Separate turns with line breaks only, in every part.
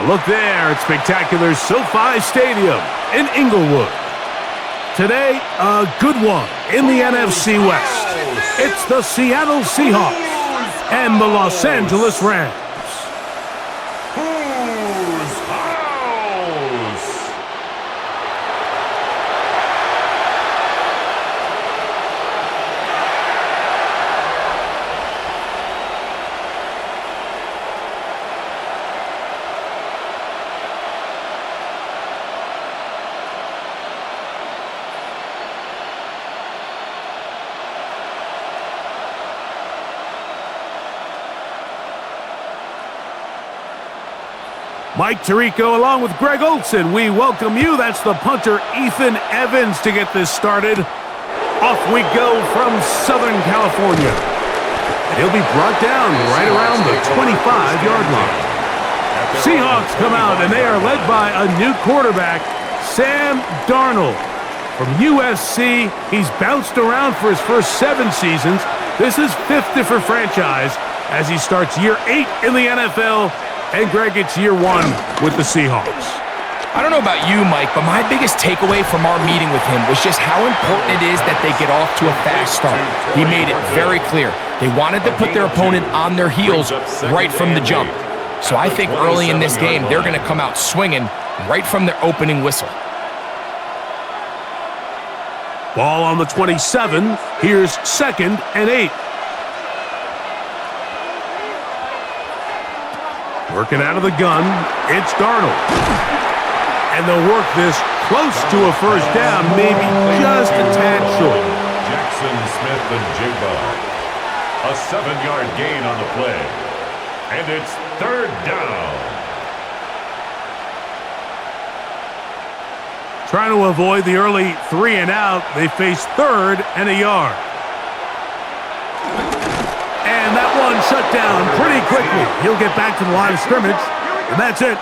Look there at spectacular SoFi Stadium in Inglewood. Today, a good one in the NFC West. It's the Seattle Seahawks and the Los Angeles Rams. Mike Tirico along with Greg Olson. We welcome you. That's the punter, Ethan Evans, to get this started. Off we go from Southern California. And he'll be brought down right around the 25-yard line. Seahawks come out, and they are led by a new quarterback, Sam Darnold. From USC, he's bounced around for his first 7 seasons. This is 5th different franchise as he starts year 8 in the NFL. And Greg, it's year 1 with the Seahawks.
I don't know about you, Mike, but my biggest takeaway from our meeting with him was just how important it is that they get off to a fast start. He made it very clear. They wanted to put their opponent on their heels right from the jump. So I think early in this game, they're going to come out swinging right from their opening whistle.
Ball on the 27. Here's 2nd and 8. Working out of the gun, it's Darnold. And they'll work this close to a first down, maybe just a tad short.
Jackson Smith and Jigba. A 7-yard gain on the play. And it's 3rd down.
Trying to avoid the early 3 and out, they face 3rd and a yard. And that one shut down pretty quickly. He'll get back to the line of scrimmage, and that's it.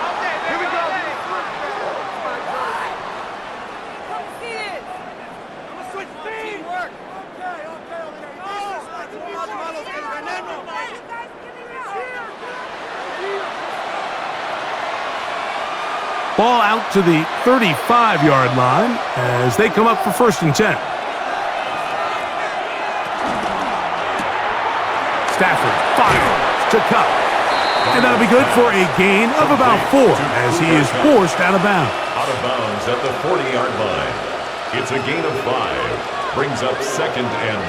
Ball out to the 35-yard line as they come up for 1st and 10. Stafford fires to Cup. And that'll be good for a gain of about 4 as he is forced out of bounds.
Out of bounds at the 40-yard line. It's a gain of 5. Brings up 2nd and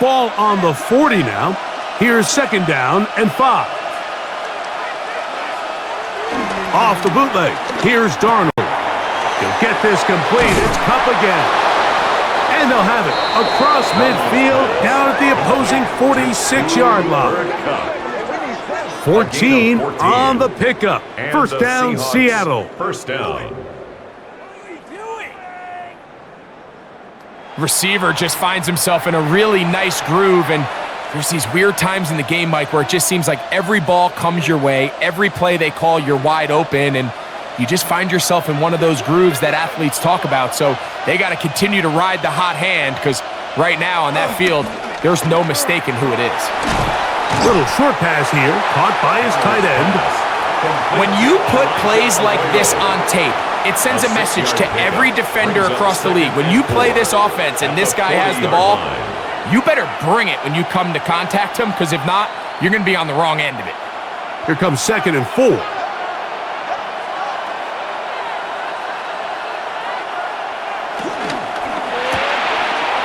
5.
Ball on the 40 now. Here's 2nd down and 5. Off the bootleg. Here's Darnold. He'll get this complete. It's Cup again. And they'll have it across midfield down at the opposing 46-yard line. 14 on the pickup. First down, Seattle.
First down.
Receiver just finds himself in a really nice groove, and there's these weird times in the game, Mike, where it just seems like every ball comes your way, every play they call, you're wide open, and you just find yourself in one of those grooves that athletes talk about. So they got to continue to ride the hot hand because right now on that field, there's no mistaking who it is.
Little short pass here, caught by his tight end.
When you put plays like this on tape, it sends a message to every defender across the league. When you play this offense and this guy has the ball, you better bring it when you come to contact him, because if not, you're going to be on the wrong end of it.
Here comes 2nd and 4.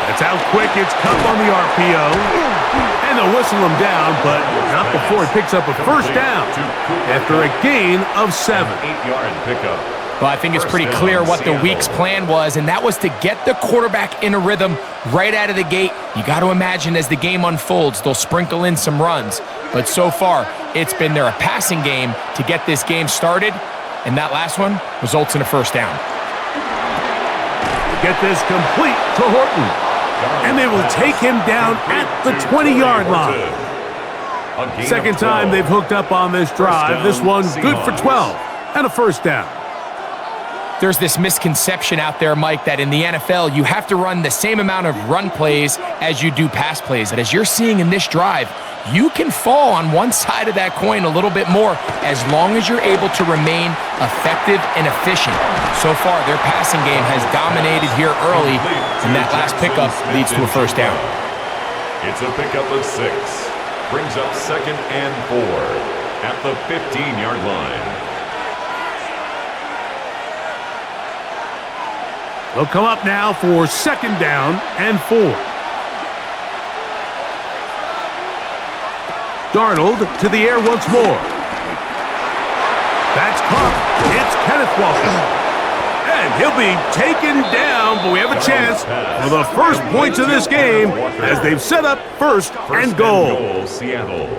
That's out quick. It's Cup on the RPO. And they'll whistle him down, but not before he picks up a first down after a gain of 7.
8-yard pickup.
Well, I think it's pretty clear what the week's plan was, and that was to get the quarterback in a rhythm right out of the gate. You got to imagine as the game unfolds, they'll sprinkle in some runs. But so far, it's been a passing game to get this game started, and that last one results in a first down.
Get this complete to Horton, and they will take him down at the 20-yard line. Second time they've hooked up on this drive. This one's good for 12 and a first down.
There's this misconception out there, Mike, that in the NFL, you have to run the same amount of run plays as you do pass plays. And as you're seeing in this drive, you can fall on one side of that coin a little bit more as long as you're able to remain effective and efficient. So far, their passing game has dominated here early, and that last pickup leads to a first down.
It's a pickup of 6. Brings up 2nd and 4 at the 15-yard line.
They'll come up now for 2nd down and 4. Darnold to the air once more. That's caught. It's Kenneth Walker. And he'll be taken down, but we have a chance for the first points of this game as they've set up first and goal.
Seattle.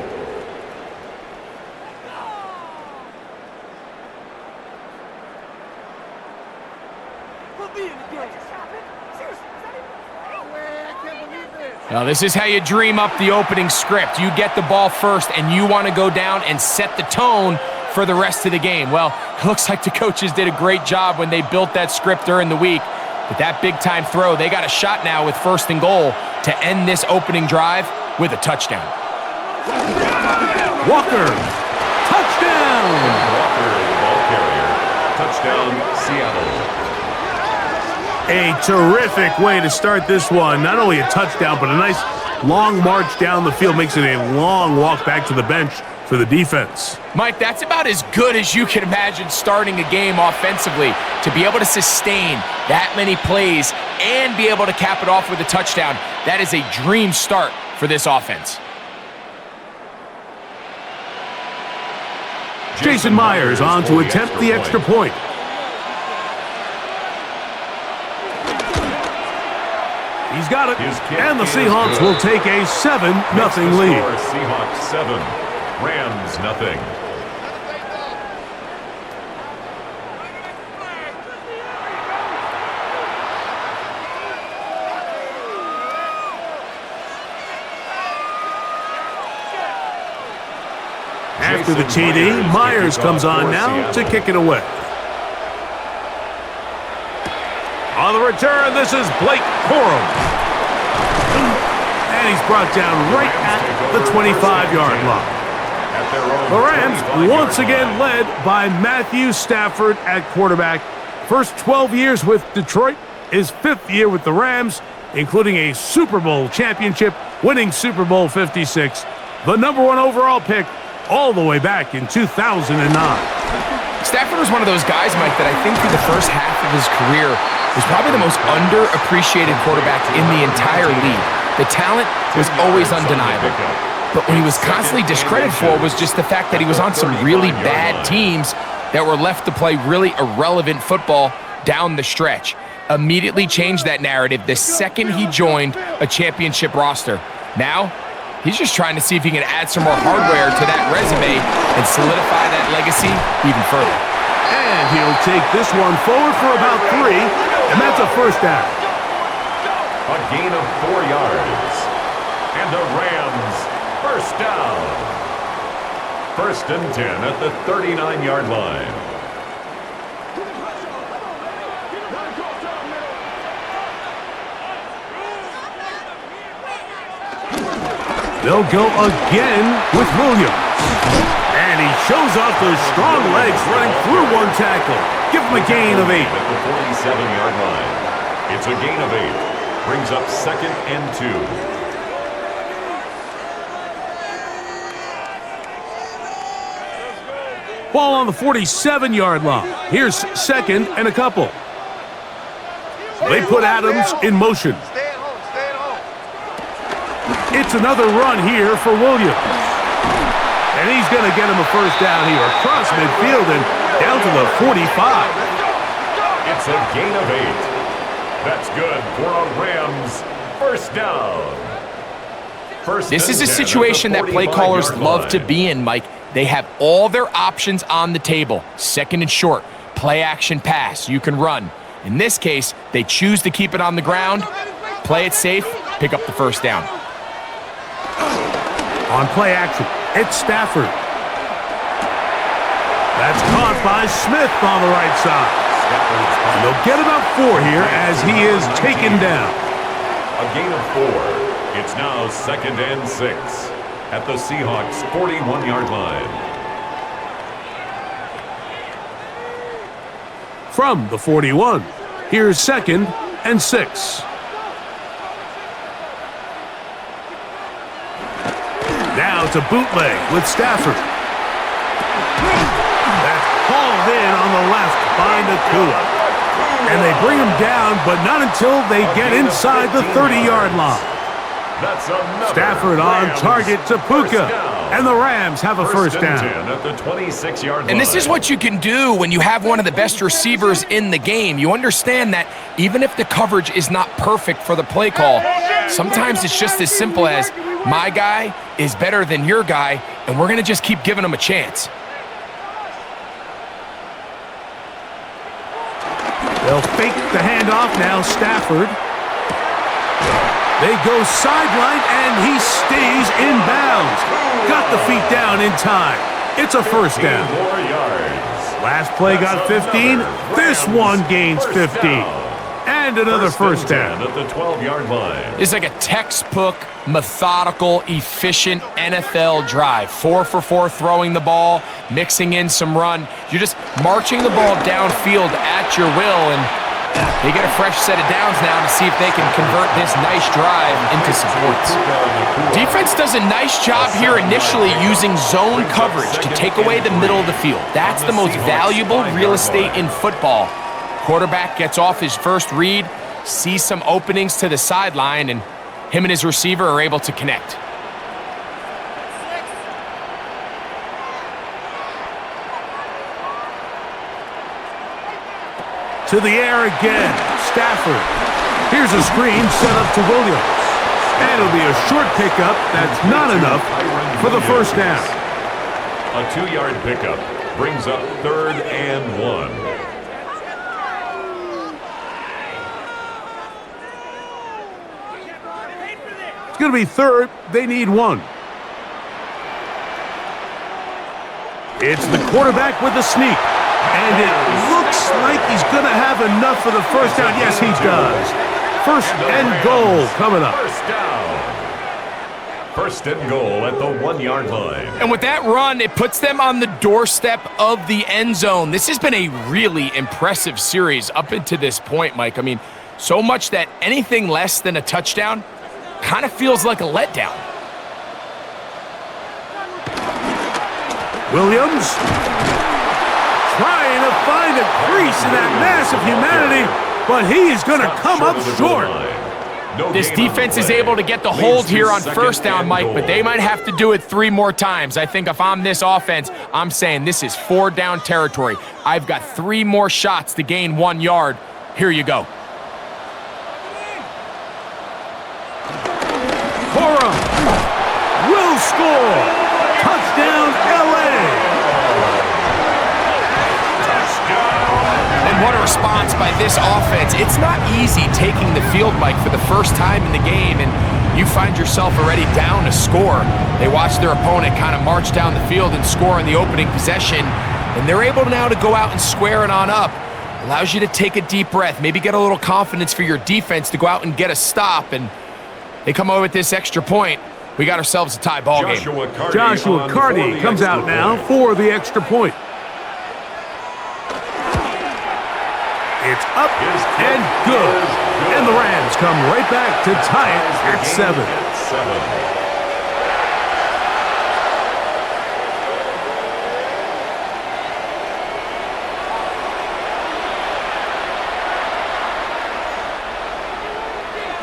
Now, this is how you dream up the opening script. You get the ball first, and you want to go down and set the tone for the rest of the game. Well, it looks like the coaches did a great job when they built that script during the week. But that big-time throw, they got a shot now with 1st and goal to end this opening drive with a touchdown.
Walker, touchdown!
Walker, the ball carrier. Touchdown, Seattle.
A terrific way to start this one. Not only a touchdown, but a nice long march down the field. Makes it a long walk back to the bench for the defense.
Mike, that's about as good as you can imagine starting a game offensively. To be able to sustain that many plays and be able to cap it off with a touchdown, that is a dream start for this offense.
Jason Myers on to attempt the extra point. He's got it, and the Seahawks will take a 7-0 lead.
Seahawks 7, Rams nothing.
After the TD, Myers comes on now to kick it away. On the return, this is Blake Corum. And he's brought down right at the 25-yard line. The Rams once again led by Matthew Stafford at quarterback. First 12 years with Detroit, his 5th year with the Rams, including a Super Bowl championship, winning Super Bowl 56. The #1 overall pick all the way back in 2009.
Stafford was one of those guys, Mike, that I think through the first half of his career was probably the most underappreciated quarterback in the entire league. The talent was always undeniable. But what he was constantly discredited for was just the fact that he was on some really bad teams that were left to play really irrelevant football down the stretch. Immediately changed that narrative the second he joined a championship roster. Now, he's just trying to see if he can add some more hardware to that resume and solidify that legacy even further.
And he'll take this one forward for about 3, and that's a first down.
A gain of 4 yards. And the Rams, first down. 1st and 10 at the 39-yard line.
They'll go again with Williams. And he shows off those strong legs running through one tackle. Give him a gain of 8.
At the 47-yard line. It's a gain of 8. Brings up 2nd and 2.
Ball on the 47-yard line. Here's 2nd and a couple. They put Adams in motion. It's another run here for Williams. And he's going to get him a first down here across midfield and down to the 45.
It's a gain of 8. That's good for a Rams first down.
This is a situation that play callers love to be in, Mike. They have all their options on the table. 2nd and short, play action pass, you can run. In this case, they choose to keep it on the ground, play it safe, pick up the first down.
On play action, it's Stafford. That's caught by Smith on the right side. And they'll get about 4 here as he is taken down.
A gain of 4. It's now 2nd and 6. at the Seahawks' 41-yard line.
From the 41, here's 2nd and 6. Now it's a bootleg with Stafford. That's hauled in on the left by Nakua. And they bring him down, but not until they get inside the 30-yard line. Stafford on target to Puka, and the Rams have a first down.
At the 26-yard line.
And this is what you can do when you have one of the best receivers in the game. You understand that even if the coverage is not perfect for the play call, sometimes it's just as simple as my guy is better than your guy, and we're going to just keep giving him a chance.
They'll fake the handoff now, Stafford. They go sideline, and he stays in bounds. Got the feet down in time. It's a first down. Last play got 15. This one gains 15. And another first down.
At the 12-yard line.
It's like a textbook, methodical, efficient NFL drive. 4 for 4 throwing the ball, mixing in some run. You're just marching the ball downfield at your will, and they get a fresh set of downs now to see if they can convert this nice drive into some points. Defense does a nice job here initially using zone coverage to take away the middle of the field. That's the most valuable real estate in football. Quarterback gets off his first read, sees some openings to the sideline, and him and his receiver are able to connect.
To the air again, Stafford. Here's a screen set up to Williams. And it'll be a short pickup that's not enough for the first down.
A 2-yard pickup brings up 3rd and 1.
It's going to be 3rd. They need 1. It's the quarterback with the sneak. And it looks like he's going to have enough for the first down. Yes, he does. 1st and goal coming up.
First and goal at the 1-yard line.
And with that run, it puts them on the doorstep of the end zone. This has been a really impressive series up until this point, Mike. I mean, so much that anything less than a touchdown kind of feels like a letdown.
Williams trying to find a crease in that mass of humanity, but he is going to come up short.
This defense is able to get the hold here on first down, Mike, but they might have to do it 3 more times. I think if I'm this offense, I'm saying this is 4 down territory. I've got 3 more shots to gain 1 yard. Here you go.
Corum will score. Touchdown, L.A.
What a response by this offense. It's not easy taking the field, Mike, for the first time in the game, and you find yourself already down a score. They watch their opponent kind of march down the field and score in the opening possession, and they're able now to go out and square it on up. Allows you to take a deep breath, maybe get a little confidence for your defense to go out and get a stop, and they come over with this extra point. We got ourselves a tie ball game.
Joshua Carty comes out now for the extra point. It's up and good. And the Rams come right back to tie it at 7.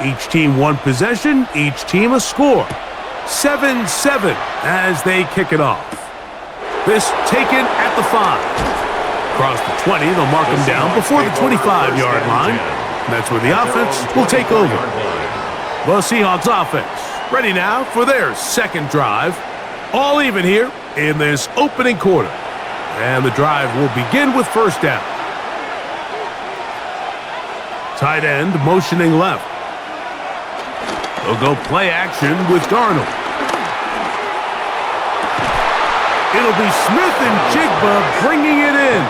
Each team 1 possession, each team a score. 7-7 as they kick it off. This taken at the 5. Across the 20, they'll mark him down before the 25-yard line. That's where the offense will take over. The Seahawks offense ready now for their 2nd drive. All even here in this opening quarter. And the drive will begin with first down. Tight end motioning left. They'll go play action with Darnold. It'll be Smith and Jigba bringing it in.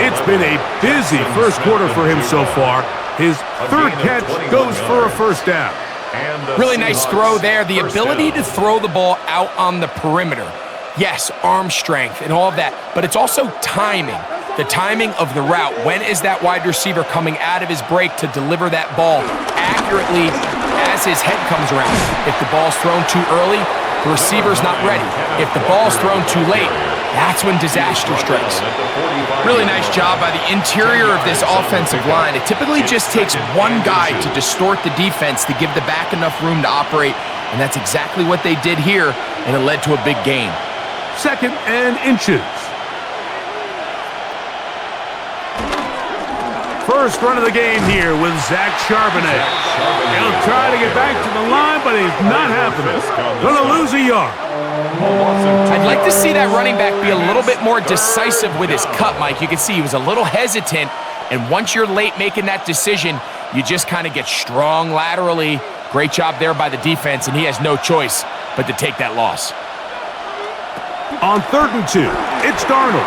It's been a busy first quarter for him so far. His 3rd catch goes for a first down.
Really nice throw there. The ability to throw the ball out on the perimeter. Yes, arm strength and all of that, but it's also timing. The timing of the route. When is that wide receiver coming out of his break to deliver that ball accurately as his head comes around? If the ball's thrown too early, the receiver's not ready. If the ball's thrown too late, that's when disaster strikes. Really nice job by the interior of this offensive line. It typically just takes one guy to distort the defense to give the back enough room to operate, and that's exactly what they did here, and it led to a big gain.
2nd and inches. First run of the game here with Zach Charbonnet. He'll try to get back to the line, but it's not happening. Gonna lose a yard.
I'd like to see that running back be a little bit more decisive with his cut, Mike. You can see he was a little hesitant, and once you're late making that decision, you just kind of get strong laterally. Great job there by the defense, and he has no choice but to take that loss.
On 3rd and 2, it's Darnold.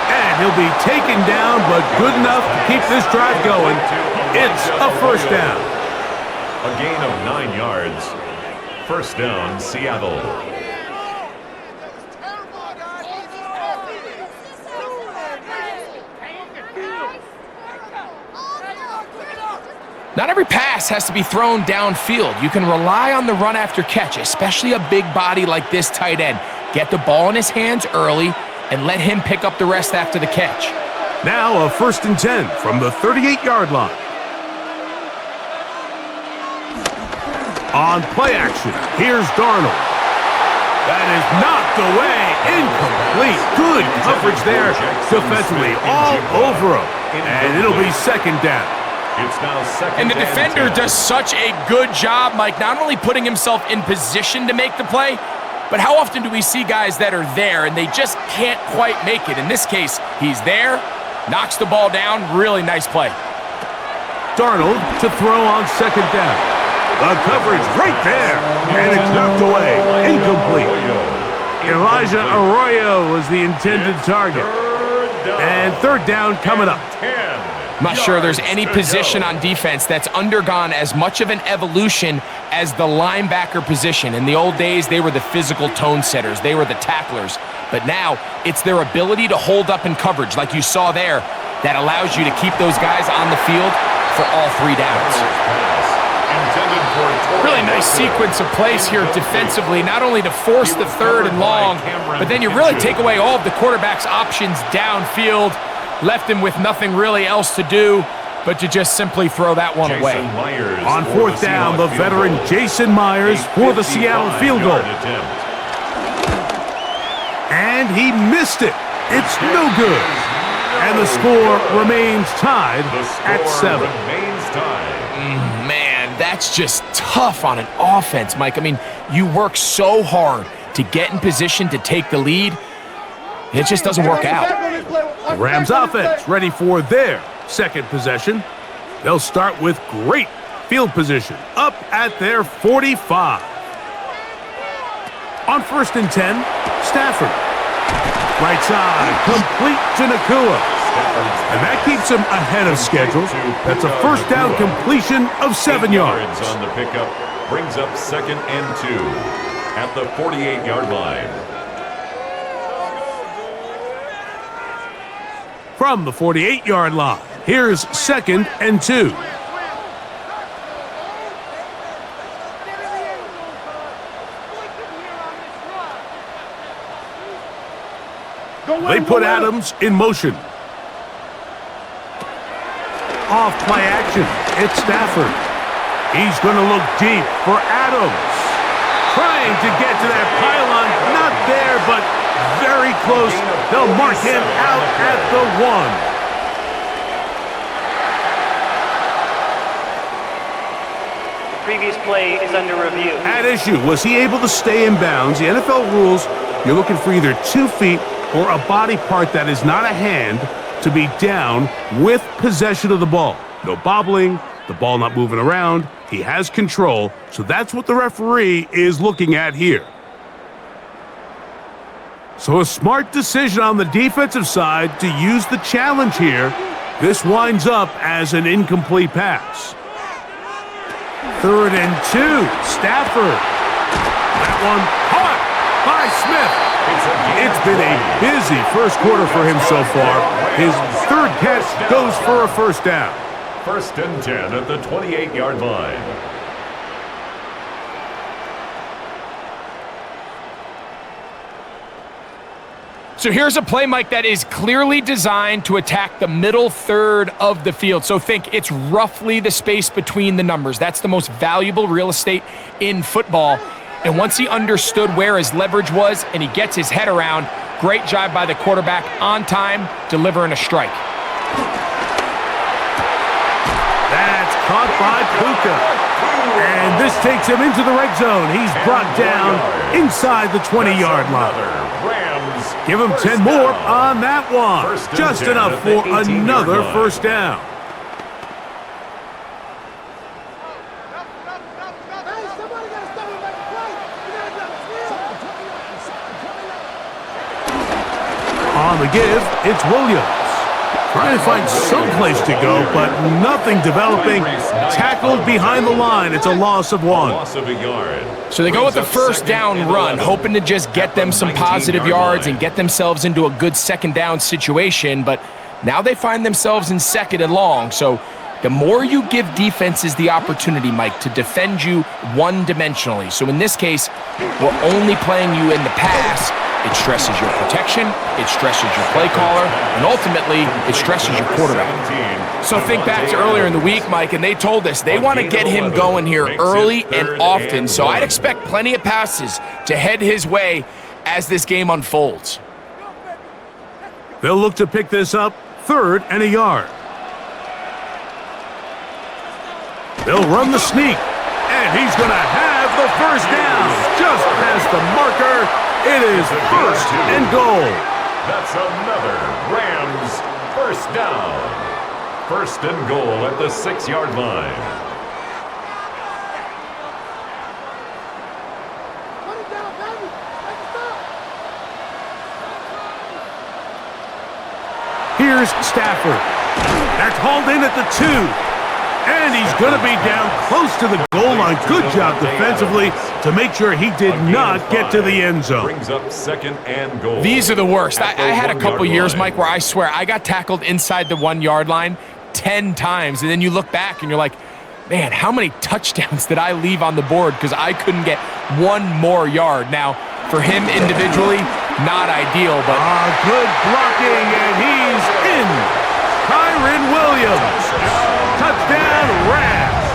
And he'll be taken down, but good enough to keep this drive going. It's a first down.
A gain of 9 yards. First down, Seattle.
Not every pass has to be thrown downfield. You can rely on the run after catch, especially a big body like this tight end. Get the ball in his hands early and let him pick up the rest after the catch.
Now a 1st and 10 from the 38-yard line. On play action, here's Darnold. That is knocked away, incomplete. Good coverage there defensively, all over him. And it'll be 2nd down.
It's now 2nd
and the defender does such a good job, Mike, not only putting himself in position to make the play, but how often do we see guys that are there and they just can't quite make it? In this case, he's there, knocks the ball down, really nice play.
Darnold to throw on 2nd down. The coverage right there, and it's knocked away, incomplete. Elijah Arroyo was the intended target. And 3rd down coming up.
I'm not sure there's any position on defense that's undergone as much of an evolution as the linebacker position. In the old days, they were the physical tone setters. They were the tacklers. But now, it's their ability to hold up in coverage, like you saw there, that allows you to keep those guys on the field for all 3 downs. Really nice sequence of plays here defensively, not only to force the 3rd and long, but then you really take away all of the quarterback's options downfield, left him with nothing really else to do but to just simply throw that one away.
On 4th down, the veteran Jason Myers for the Seattle field goal. And he missed it. It's no good. And the score remains tied at 7.
Man, that's just tough on an offense, Mike. I mean, you work so hard to get in position to take the lead, and it just doesn't work out.
The Rams offense ready for their 2nd possession. They'll start with great field position up at their 45. On 1st and 10, Stafford. Right side, complete to Nakua. And that keeps him ahead of schedule. That's a 1st down completion of 7 yards.
On the pickup brings up 2nd and 2 at the 48-yard line.
From the 48-yard line, here's 2nd and 2. They put Adams in motion. Off play action, it's Stafford. He's going to look deep for Adams. Trying to get to that pylon, not there, but very close. They'll mark him out at the 1.
Previous play is under review.
At issue, was he able to stay in bounds? The NFL rules, you're looking for either 2 feet or a body part that is not a hand to be down with possession of the ball. No bobbling, the ball not moving around. He has control, so that's what the referee is looking at here. So a smart decision on the defensive side to use the challenge here. This winds up as an incomplete pass. 3rd and 2. Stafford. That one caught by Smith. It's been a busy first quarter for him so far. His 3rd catch goes for a first down.
1st and 10 at the 28-yard line.
So here's a play, Mike, that is clearly designed to attack the middle third of the field. So think it's roughly the space between the numbers. That's the most valuable real estate in football. And once he understood where his leverage was and he gets his head around, great job by the quarterback on time, delivering a strike.
That's caught by Puka. And this takes him into the red zone. He's brought down inside the 20-yard line. Give him 10 more on that one. Just enough for another first down. On the give, it's Williams. Trying to find some place to go, but nothing developing. Tackled behind the line. It's a loss of 1.
So they go with the first down run, hoping to just get them some positive yards and get themselves into a good second down situation, but now they find themselves in 2nd and long. So the more you give defenses the opportunity, Mike, to defend you one-dimensionally. So in this case, we're only playing you in the pass. It stresses your protection, it stresses your play caller, and ultimately, it stresses your quarterback. So think back to earlier in the week, Mike, and they told us they want to get him going here early and often. So I'd expect plenty of passes to head his way as this game unfolds.
They'll look to pick this up 3rd and a yard. They'll run the sneak, and he's going to have the first down just past the marker. It is 1st and goal.
That's another Rams first down. 1st and goal at the 6-yard line.
Here's Stafford. That's hauled in at the 2. And he's going to be down close to the goal line. Good job defensively to make sure he did not get to the end zone.
Brings up 2nd and goal.
These are the worst. I had a couple years, Mike, where I swear I got tackled inside the 1-yard line 10 times. And then you look back and you're like, man, how many touchdowns did I leave on the board because I couldn't get one more yard? Now, for him individually, not ideal, but
good blocking, and he's in. Kyren Williams. Touchdown, Rams.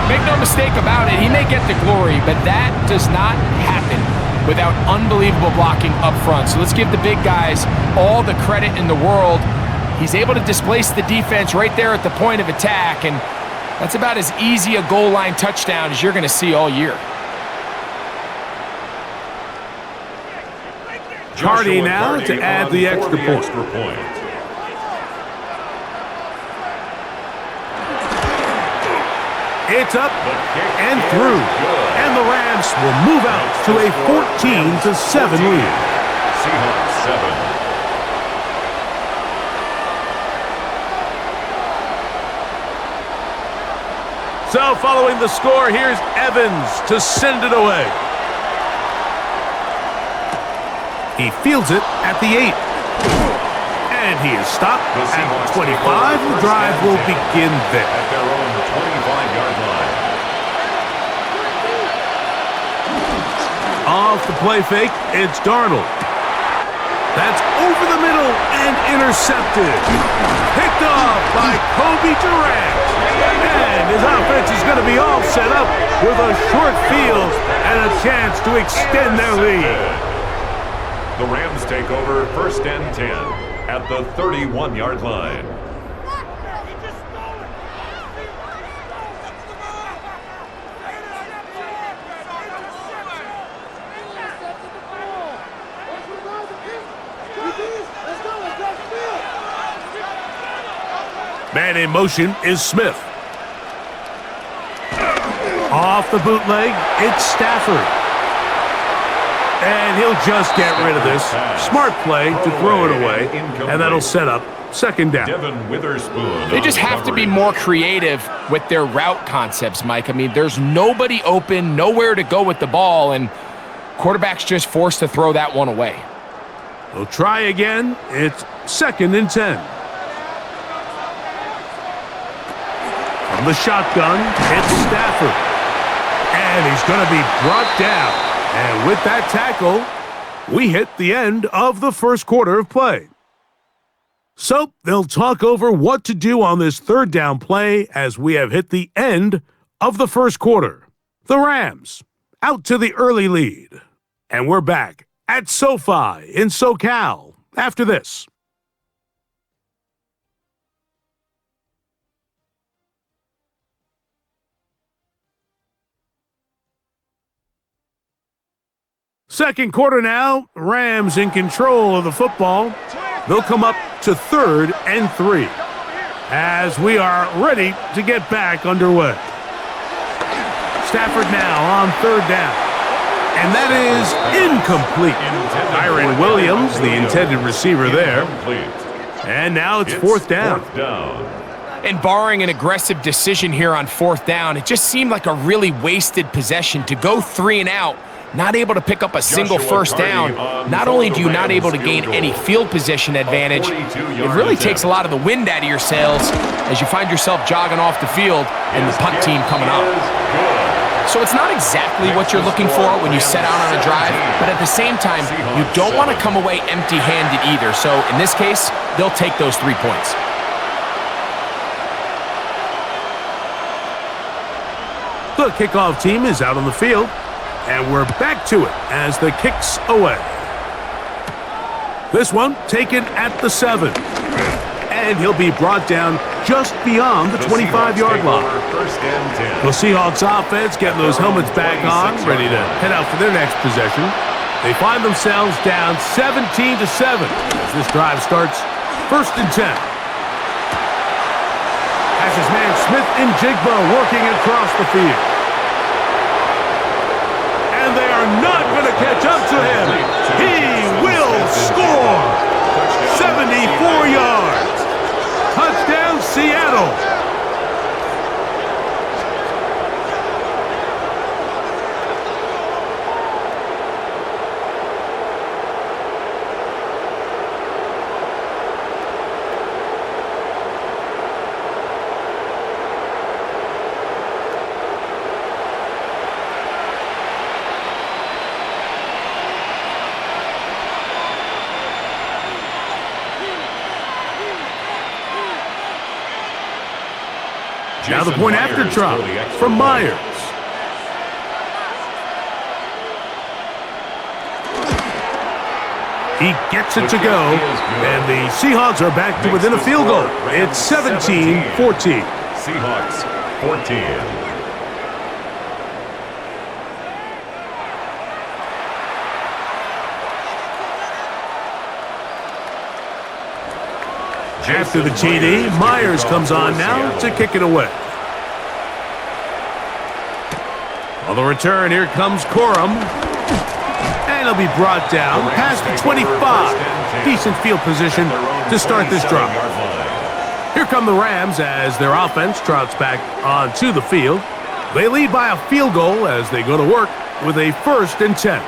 Make no mistake about it, he may get the glory, but that does not happen without unbelievable blocking up front. So let's give the big guys all the credit in the world. He's able to displace the defense right there at the point of attack, and that's about as easy a goal line touchdown as you're going to see all year.
Hardy now to add the extra point. It's up and through, and the Rams will move out to a 14-7 lead.
Seahawks 7.
So following the score, here's Evans to send it away. He fields it at the 8. And he is stopped at 25. The drive will begin there.
At their own 25-yard line.
Off the play fake, it's Darnold. That's over the middle and intercepted. Picked off by Kobe Durant. And his offense is going to be all set up with a short field and a chance to extend their lead.
The Rams take over 1st and 10 at the 31-yard line.
Man in motion is Smith. Off the bootleg, it's Stafford. And he'll just get rid of this. Smart play to throw it away, and that'll set up second down.
Devin Witherspoon.
They just have to be more creative with their route concepts, Mike. I mean, there's nobody open, nowhere to go with the ball, and quarterback's just forced to throw that one away.
They'll try again. It's 2nd and 10. From the shotgun, it's Stafford. And he's going to be brought down. And with that tackle, we hit the end of the first quarter of play. So they'll talk over what to do on this 3rd down play as we have hit the end of the first quarter. The Rams out to the early lead. And we're back at SoFi in SoCal after this. Second quarter now, Rams in control of the football. They'll come up to 3rd and 3 as we are ready to get back underway. Stafford now on 3rd down. And that is incomplete. Kyron Williams, the intended receiver there. And now it's 4th down.
And barring an aggressive decision here on 4th down, it just seemed like a really wasted possession to go 3 and out. Not able to pick up a single first down. Not only do you not able to gain any field position advantage, it really takes a lot of the wind out of your sails as you find yourself jogging off the field and the punt team coming up. So it's not exactly what you're looking for when you set out on a drive, but at the same time, you don't want to come away empty-handed either. So in this case, they'll take those 3 points.
The kickoff team is out on the field. And we're back to it as the kick's away. This one taken at the 7. And he'll be brought down just beyond the 25-yard line. The Seahawks offense getting those helmets back on, ready to head out for their next possession. They find themselves down 17-7 as this drive starts 1st and 10. As his man Smith and Jigba working across the field. They are not going to catch up to him. He will score. 74 yards. Touchdown, Seattle. Now the point after drop from Myers. He gets it to go, and the Seahawks are back to within a field goal. It's 17-14.
Seahawks 14.
After the TD, Myers comes on now to kick it away. On the return, here comes Corum. And he'll be brought down past the 25. Decent field position to start this drive. Here come the Rams as their offense trots back onto the field. They lead by a field goal as they go to work with a 1st and 10.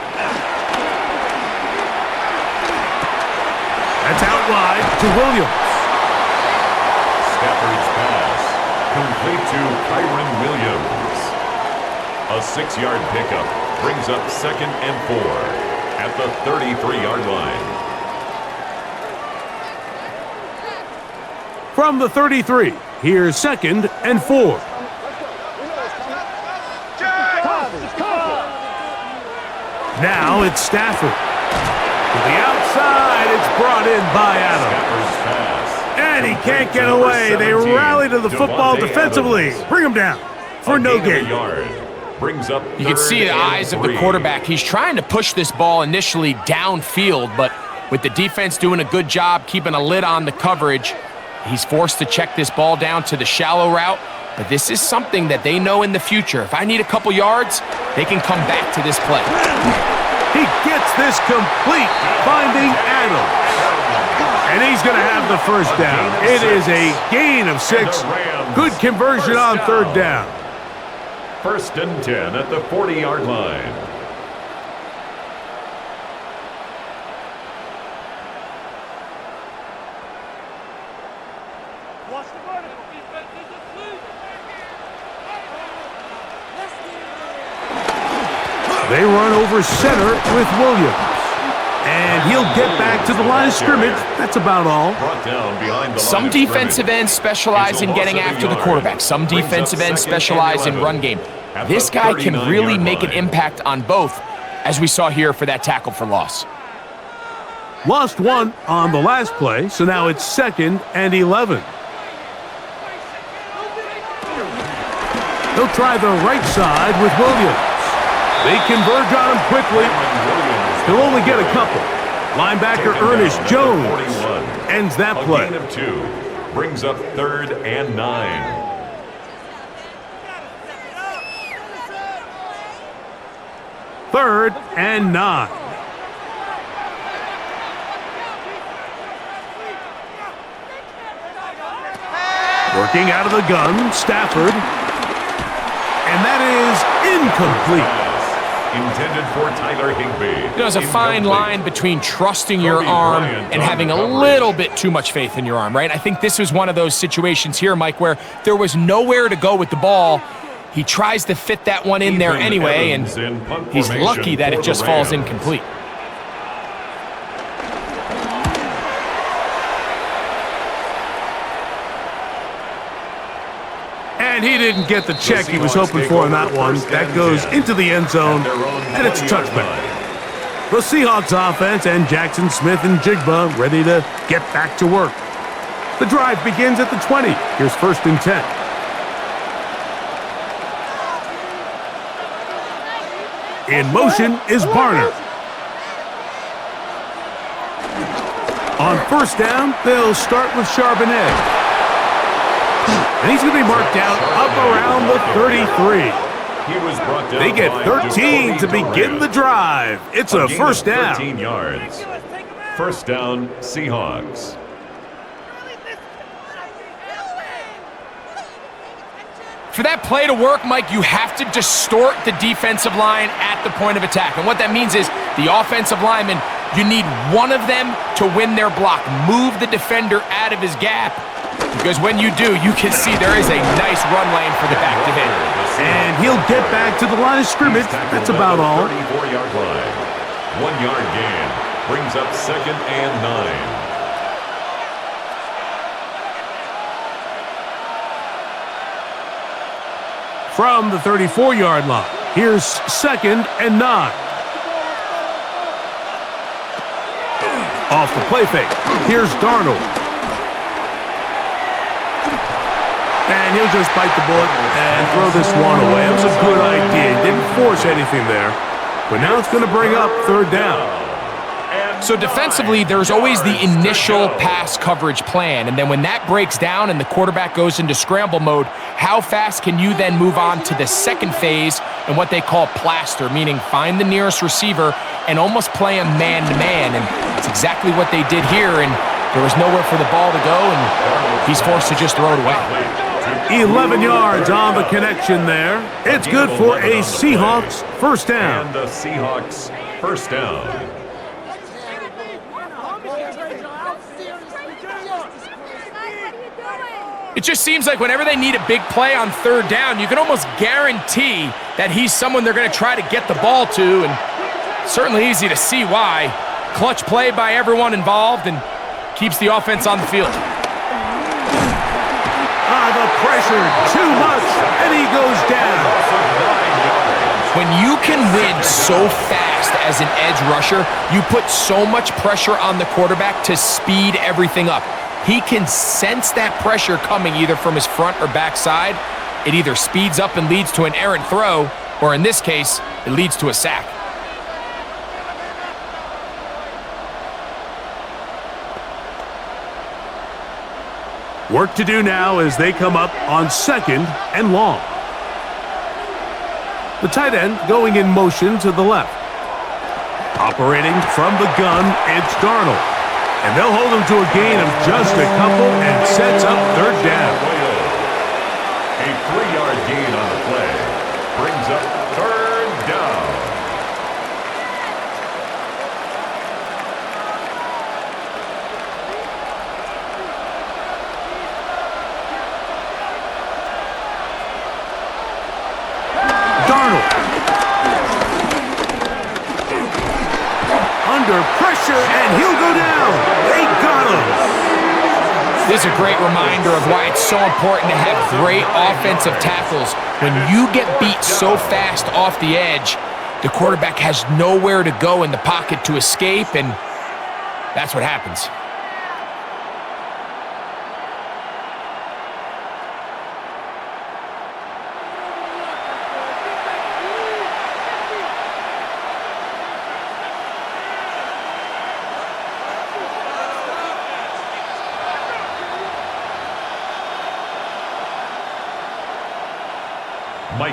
That's out wide to Williams.
Stafford's pass, complete to Kyron Williams. A 6-yard pickup brings up 2nd and 4 at the 33-yard line.
From the 33, here's 2nd and 4. Now it's Stafford. To the outside, it's brought in by Adams. And he can't get away. They rally to the football defensively. Bring him down for no gain.
You can see the eyes of the quarterback. He's trying to push this ball initially downfield, but with the defense doing a good job keeping a lid on the coverage, he's forced to check this ball down to the shallow route. But this is something that they know in the future. If I need a couple yards, they can come back to this play.
He gets this complete, finding Adams. And he's going to have the first down. It is a gain of 6. Good conversion on third down.
1st and 10 at the 40-yard line.
They run over center with Williams. And he'll get back to the line of scrimmage. That's about all.
Some defensive ends specialize in getting after the quarterback. Some defensive ends specialize in run game. This guy can really make an impact on both, as we saw here for that tackle for loss.
Lost 1 on the last play, so now it's 2nd and 11. He'll try the right side with Williams. They converge on him quickly. He'll only get a couple. Linebacker Ernest Jones ends that play.
A gain of 2 brings up 3rd and 9.
Third and 9. Working out of the gun, Stafford. And that is incomplete.
Intended for Tyler Higbee.
There's a fine line between trusting your arm and having a little bit too much faith in your arm, right? I think this was one of those situations here, Mike, where there was nowhere to go with the ball. He tries to fit that one in there anyway, and he's lucky that it just falls incomplete.
And he didn't get the check he was hoping for on that one. That goes into the end zone, and it's a touchback. The Seahawks offense and Jackson Smith and Jigba ready to get back to work. The drive begins at the 20. Here's 1st and 10. In motion is Barner. On 1st down, they'll start with Charbonnet. And he's going to be marked down up around the 33. They get 13 to begin the drive. It's a 1st down.
13 yards. 1st down, Seahawks.
For that play to work, Mike, you have to distort the defensive line at the point of attack. And what that means is the offensive lineman, you need one of them to win their block. Move the defender out of his gap. Because when you do, you can see there is a nice run lane for the back to hit.
And he'll get back to the line of scrimmage. That's about all.
34-yard line. 1-yard gain brings up 2nd and 9.
From the 34-yard line, here's 2nd and 9. Off the play fake, here's Darnold. And he'll just bite the bullet and throw this one away. It was a good idea. He didn't force anything there. But now it's going to bring up 3rd down.
So defensively, there's always the initial pass coverage plan. And then when that breaks down and the quarterback goes into scramble mode, how fast can you then move on to the second phase and what they call plaster, meaning find the nearest receiver and almost play him man-to-man. And it's exactly what they did here. And there was nowhere for the ball to go, and he's forced to just throw it away.
11 yards on the connection there. It's good for a Seahawks 1st down.
And the Seahawks 1st down.
It just seems like whenever they need a big play on 3rd down, you can almost guarantee that he's someone they're going to try to get the ball to, and certainly easy to see why. Clutch play by everyone involved and keeps the offense on the field.
The pressure, too much, and he goes down.
When you can win so fast as an edge rusher, you put so much pressure on the quarterback to speed everything up. He can sense that pressure coming either from his front or back side. It either speeds up and leads to an errant throw, or in this case, it leads to a sack.
Work to do now as they come up on 2nd and long. The tight end going in motion to the left. Operating from the gun, it's Darnold. And they'll hold them to a gain of just a couple and sets up third down.
A 3-yard gain on the play brings up third down.
Darnold. Under pressure, and he'll go down. They got him.
This is a great reminder of why it's so important to have great offensive tackles. When you get beat so fast off the edge, the quarterback has nowhere to go in the pocket to escape, and that's what happens.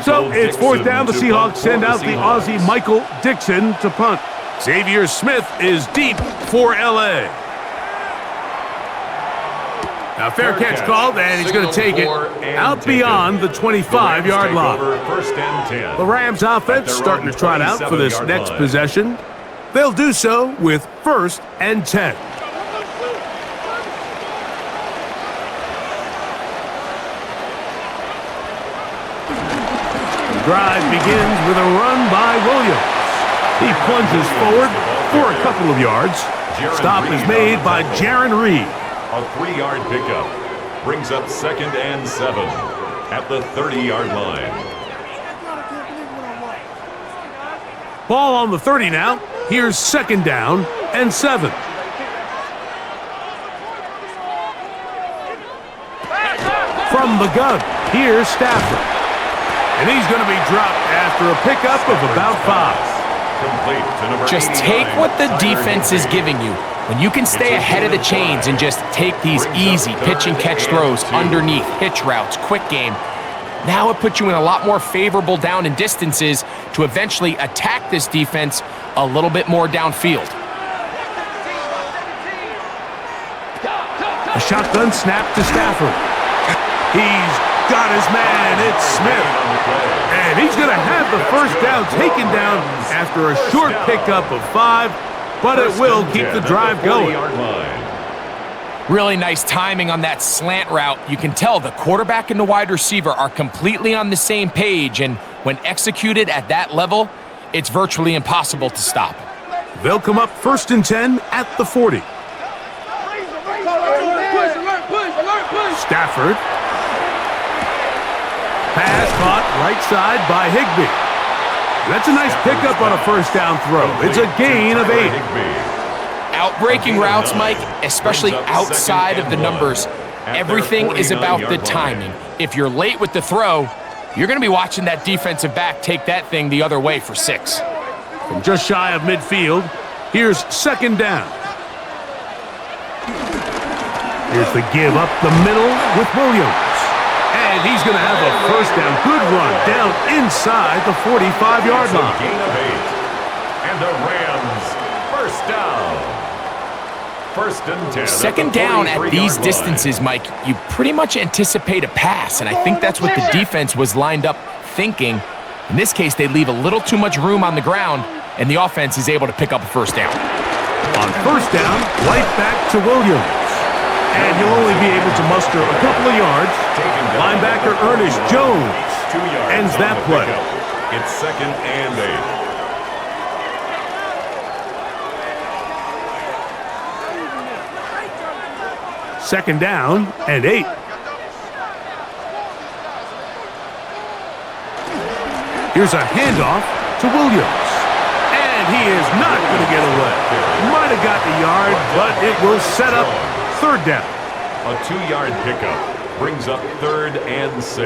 So it's fourth down. The Seahawks send out the Aussie Michael Dixon to punt. Xavier Smith is deep for L.A. Now fair catch called, and he's going to take it out beyond the 25-yard line. The Rams offense starting to trot out for this next possession. They'll do so with 1st and 10. Drive begins with a run by Williams. He plunges forward for a couple of yards. Stop is made by Jarran Reed.
A 3-yard pickup brings up 2nd and 7 at the 30-yard line.
Ball on the 30 now. Here's 2nd down and 7. From the gun, here's Stafford. And he's going to be dropped after a pickup of about 5.
Just take what the defense is giving you. When you can stay ahead of the chains and just take these easy pitch and catch throws underneath, hitch routes, quick game, now it puts you in a lot more favorable down and distances to eventually attack this defense a little bit more downfield.
A shotgun snap to Stafford. He's got his man. It's Smith. And he's going to have the first down taken down after a short pickup of 5, but it will keep the drive going.
Really nice timing on that slant route. You can tell the quarterback and the wide receiver are completely on the same page, and when executed at that level, it's virtually impossible to stop.
They'll come up 1st and 10 at the 40. Stafford. Pass caught right side by Higbee. That's a nice pickup on a 1st down throw. It's a gain of 8.
Outbreaking routes, Mike, especially outside of the numbers, everything is about the timing. If you're late with the throw, you're going to be watching that defensive back take that thing the other way for 6.
From just shy of midfield, here's 2nd down. Here's the give up the middle with Williams. And he's going to have a 1st down. Good run down inside the 45-yard line.
Gain of 8. And the Rams, 1st down. 1st and 10.
2nd down at these distances, Mike, you pretty much anticipate a pass, and I think that's what the defense was lined up thinking. In this case, they leave a little too much room on the ground, and the offense is able to pick up a 1st down.
On 1st down, right back to Williams. And he'll only be able to muster a couple of yards. Linebacker Ernest Jones ends that play.
It's 2nd and 8.
2nd down and 8. Here's a handoff to Williams. And he is not going to get away. Might have got the yard, but it will set up 3rd down.
A 2-yard pickup brings up 3rd and 6.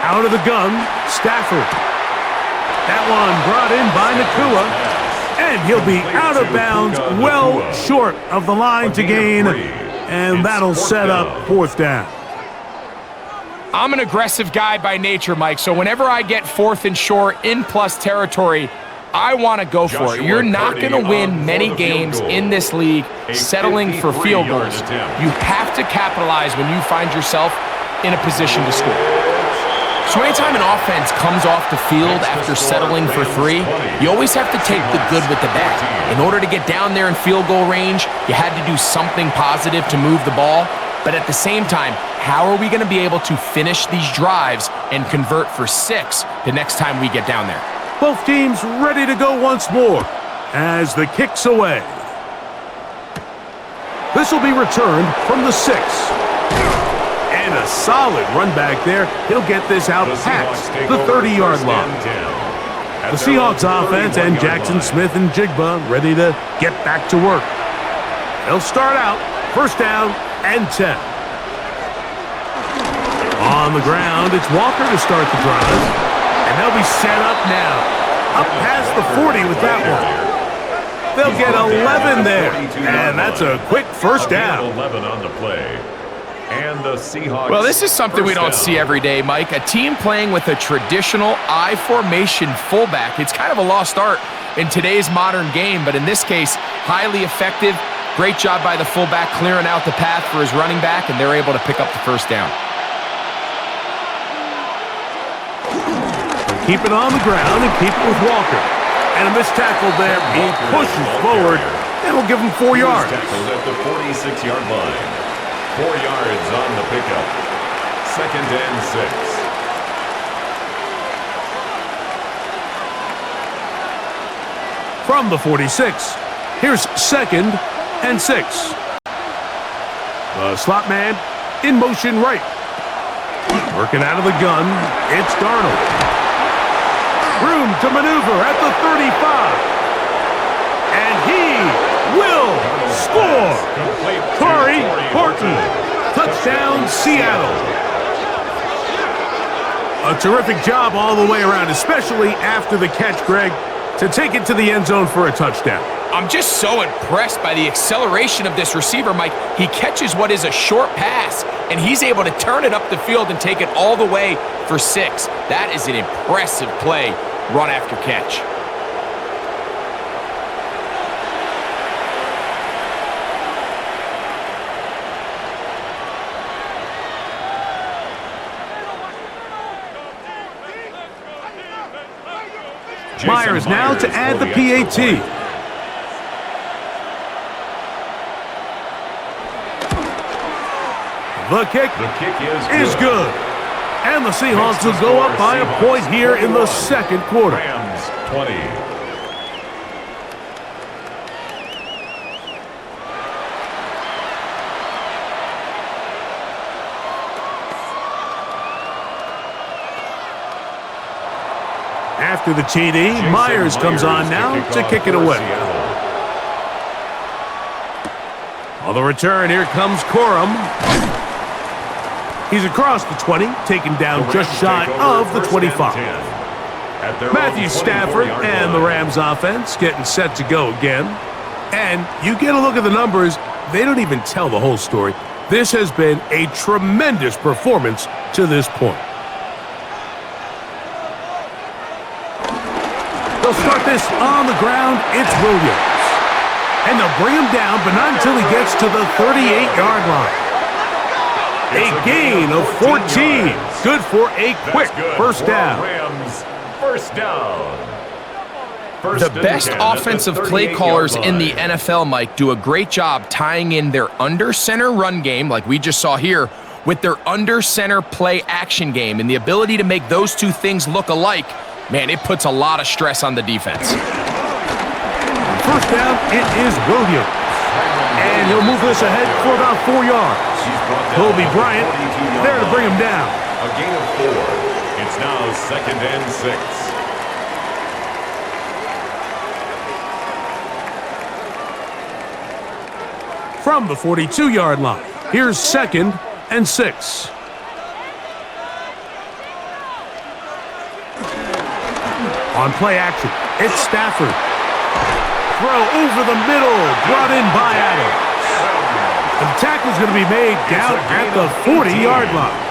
Out of the gun, Stafford. That one brought in by Nakua. And he'll be out of bounds, well short of the line to gain And that'll set up fourth down.
I'm an aggressive guy by nature, Mike, so whenever I get 4th and short in plus territory, I want to go for it. You're not going to win many games in this league settling for field goals. You have to capitalize when you find yourself in a position to score. So anytime an offense comes off the field after settling for 3, you always have to take the good with the bad. In order to get down there in field goal range, you had to do something positive to move the ball. But at the same time, how are we going to be able to finish these drives and convert for 6 the next time we get down there?
Both teams ready to go once more as the kick's away. This will be returned from the 6. And a solid run back there. He'll get this out past the 30-yard line. The Seahawks offense and Jackson Smith and Jigba ready to get back to work. They'll start out first down and 10. On the ground, it's Walker to start the drive. And they'll be set up now. Up past the 40 with that one. They'll get 11 there. And that's a quick first down.
11 on the play. And the Seahawks.
Well, this is something we don't see every day, Mike. A team playing with a traditional I formation fullback. It's kind of a lost art in today's modern game, but in this case, highly effective. Great job by the fullback clearing out the path for his running back, and they're able to pick up the first down.
Keep it on the ground and keep it with Walker. And a missed tackle there. He pushes forward, and we'll give him 4 yards.
Tackled at the 46-yard line. 4 yards on the pickup. 2nd and 6.
From the 46, here's 2nd and 6. The slot man in motion right. Working out of the gun, it's Darnold. Room to maneuver at the 35. And he will score. Corey Horton. Touchdown, Seattle. A terrific job all the way around, especially after the catch, Greg, to take it to the end zone for a touchdown.
I'm just so impressed by the acceleration of this receiver, Mike. He catches what is a short pass, and he's able to turn it up the field and take it all the way for 6. That is an impressive play, run after catch.
Myers now to add the PAT. The kick is good. And the Seahawks will go up by a point here in the second quarter.
Rams 20.
After the TD, Myers comes on now to kick it away. On the return, here comes Corum. He's across the 20, taken down just shy of the 25. Matthew Stafford and the Rams offense getting set to go again. And you get a look at the numbers, they don't even tell the whole story. This has been a tremendous performance to this point. They'll start this on the ground. It's Williams. And they'll bring him down, but not until he gets to the 38-yard line. A gain of 14. Good for a quick first down.
Rams, first down.
The best offensive play callers in the NFL, Mike, do a great job tying in their under-center run game, like we just saw here, with their under-center play action game. And the ability to make those two things look alike, man, it puts a lot of stress on the defense.
First down, it is Williams. And he'll move this ahead for about 4 yards. Kobe Bryant there to bring him down.
A gain of 4. It's now 2nd and 6.
From the 42-yard line, here's 2nd and 6. On play action, it's Stafford. Throw over the middle, brought in by Adams. The tackle is going to be made down at the 40-yard line.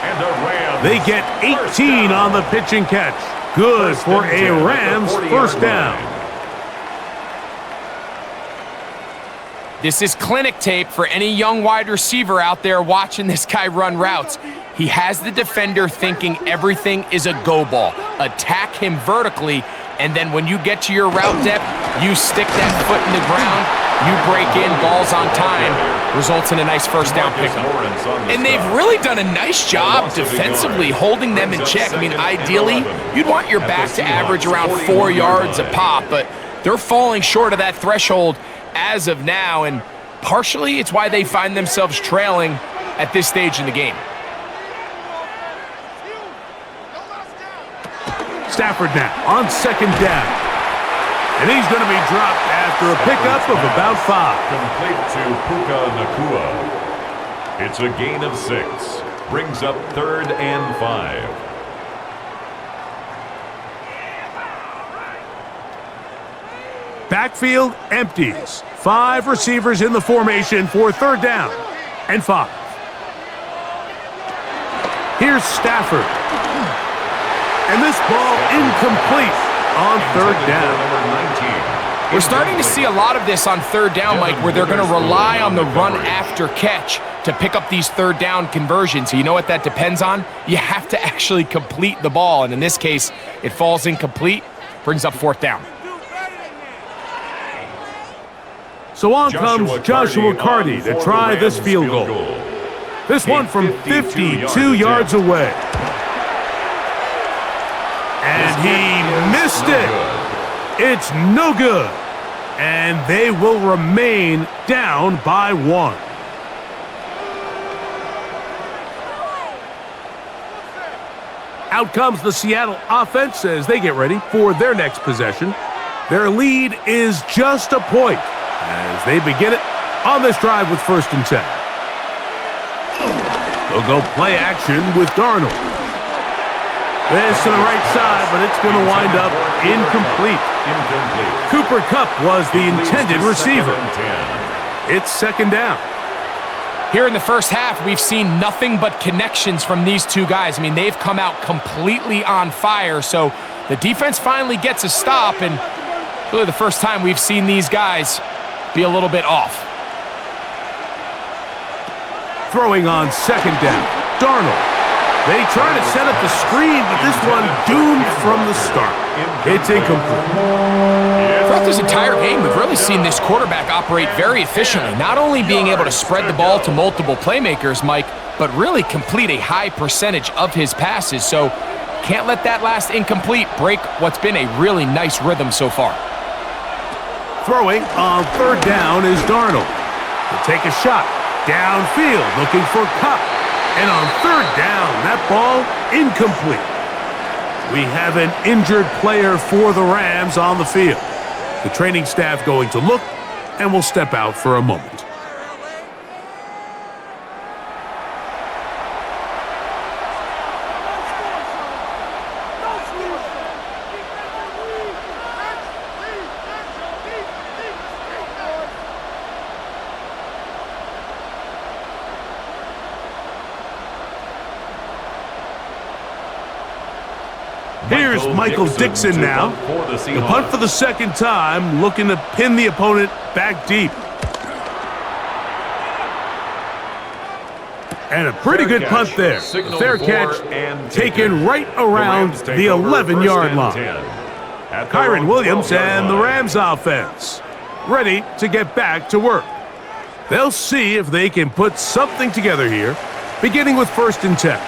And the Rams.
They get 18 on the pitch and catch. Good for a Rams first down.
This is clinic tape for any young wide receiver out there watching this guy run routes. He has the defender thinking everything is a go ball. Attack him vertically, and then when you get to your route depth, you stick that foot in the ground, you break in, balls on time, results in a nice first down pickup. And they've really done a nice job defensively holding them in check. I mean, ideally, you'd want your back to average around 4 yards a pop, but they're falling short of that threshold as of now, and partially it's why they find themselves trailing at this stage in the game.
Stafford now on second down. And he's going to be dropped after a pickup of about 5.
Complete to Puka Nacua. It's a gain of 6. Brings up 3rd and 5.
Backfield empties. 5 receivers in the formation for 3rd down and 5. Here's Stafford. And this ball incomplete on 3rd down.
We're starting to see a lot of this on 3rd down, Mike, where they're going to rely on the run after catch to pick up these 3rd down conversions. So you know what that depends on? You have to actually complete the ball. And in this case, it falls incomplete, brings up 4th down.
So on comes Joshua Carty to try this field goal. This one from 52 yards away. And he missed it. It's no good. And they will remain down by 1. Out comes the Seattle offense as they get ready for their next possession. Their lead is just a point as they begin it on this drive with 1st and 10. They'll go play action with Darnold. This to the right side, but it's going to wind up incomplete. Cooper Kupp was the intended receiver. It's 2nd down.
Here in the first half, we've seen nothing but connections from these two guys. I mean, they've come out completely on fire, so the defense finally gets a stop, and really the first time we've seen these guys be a little bit off.
Throwing on 2nd down, Darnold. They try to set up the screen, but this one doomed from the start. It's incomplete.
Throughout this entire game, we've really seen this quarterback operate very efficiently, not only being able to spread the ball to multiple playmakers, Mike, but really complete a high percentage of his passes. So can't let that last incomplete break what's been a really nice rhythm so far.
Throwing on 3rd down is Darnold. He'll take a shot downfield looking for Kupp. And on 3rd down, that ball incomplete. We have an injured player for the Rams on the field. The training staff going to look and will step out for a moment. Here's Michael Dixon now. The punt for the 2nd time, looking to pin the opponent back deep. And a pretty good punt there. A fair catch taken right around the 11-yard line. Kyron Williams and the Rams offense ready to get back to work. They'll see if they can put something together here, beginning with 1st and 10.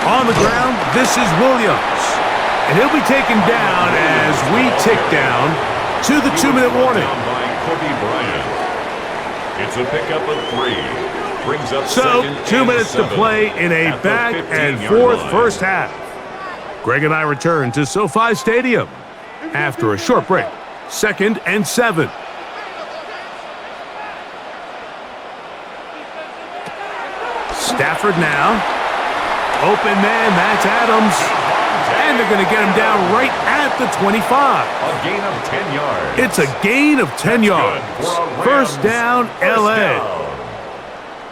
On the ground, this is Williams. And he'll be taken down as we tick down to the 2-minute warning.
It's a pickup of 3. Brings up
so 2 minutes to play in a back and forth first half. Greg and I return to SoFi Stadium after a short break. 2nd and 7. Stafford now. Open man, that's Adams. And And they're going to get him down right at the 25.
A gain of 10 yards.
It's a gain of 10 yards. First down, L.A.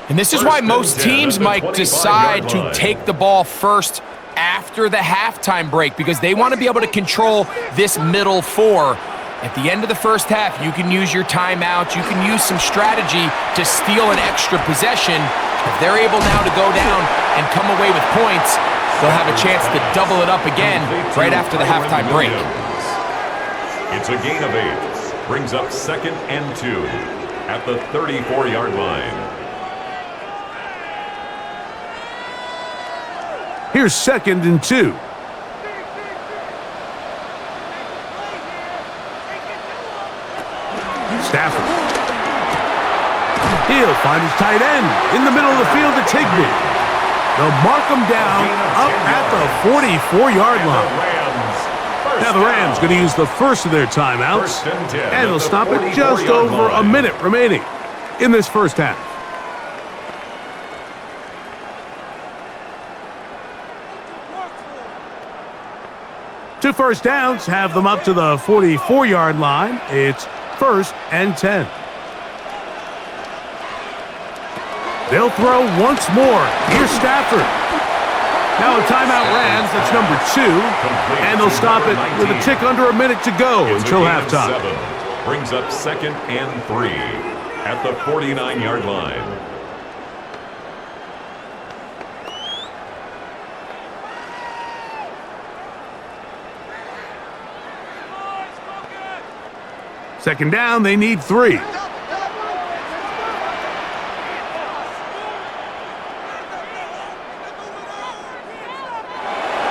And this is why most teams, Mike, decide to take the ball first after the halftime break, because they want to be able to control this middle four. At the end of the first half, you can use your timeout. You can use some strategy to steal an extra possession. If they're able now to go down and come away with points, they'll have a chance to double it up again right after the halftime break.
It's a gain of 8. Brings up 2nd and 2 at the 34-yard line.
Here's 2nd and 2. Stafford. He'll find his tight end in the middle of the field to Higbee. They'll mark him down up at the 44-yard line. Now the Rams going to use the first of their timeouts, and they'll stop it just over a minute remaining in this first half. Two first downs have them up to the 44-yard line. It's 1st and 10. They'll throw once more. Here's Stafford. Now a timeout, Rams. That's number 2. And they'll stop it with a tick under a minute to go until halftime.
Brings up 2nd and 3 at the 49-yard line.
Second down, they need 3.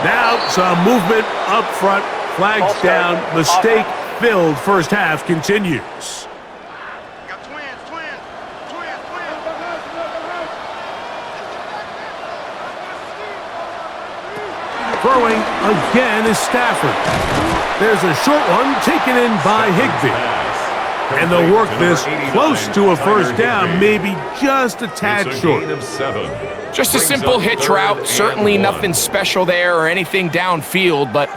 Now some movement up front. Flags down. Mistake-filled first half continues. Throwing again is Stafford. There's a short one taken in by Higbee. And they'll work this close to a first down, maybe just a tad short.
Just a simple hitch route. Certainly nothing special there or anything downfield, but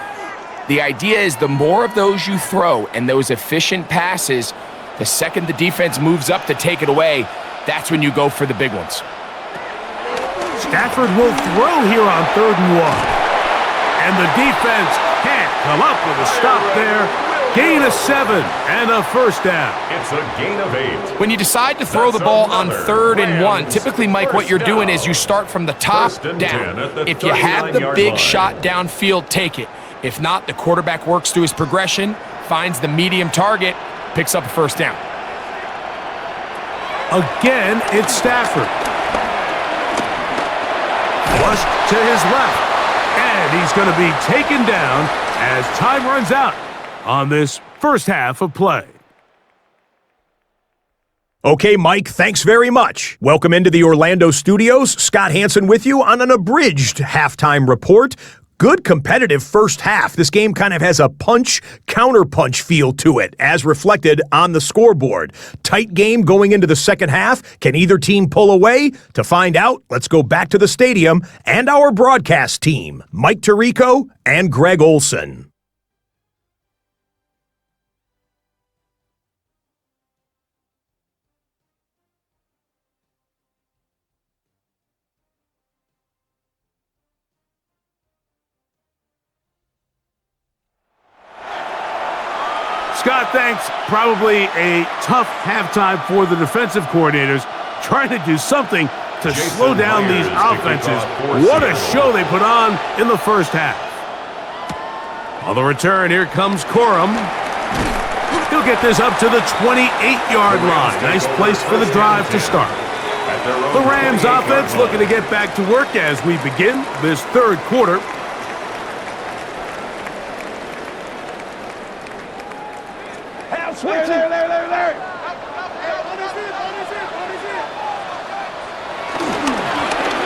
the idea is the more of those you throw and those efficient passes, the second the defense moves up to take it away, that's when you go for the big ones.
Stafford will throw here on 3rd and 1. And the defense can't come up with a stop there. Gain of 7 and a first down.
It's a gain of 8.
When you decide to throw the ball on 3rd and 1, typically, Mike, what you're doing is you start from the top down. If you have the big shot downfield, take it. If not, the quarterback works through his progression, finds the medium target, picks up a first down.
Again, it's Stafford. Flushed to his left. And he's going to be taken down as time runs out on this first half of play.
Okay, Mike, thanks very much. Welcome into the Orlando studios. Scott Hansen with you on an abridged halftime report. Good competitive first half. This game kind of has a punch-counterpunch feel to it, as reflected on the scoreboard. Tight game going into the second half. Can either team pull away? To find out, let's go back to the stadium and our broadcast team, Mike Tirico and Greg Olson.
Scott, thanks. Probably a tough halftime for the defensive coordinators, trying to do something to slow down these offenses. What a show they put on in the first half. On the return, here comes Corum. He'll get this up to the 28-yard line. Nice place for the drive to start. The Rams offense looking to get back to work as we begin this third quarter.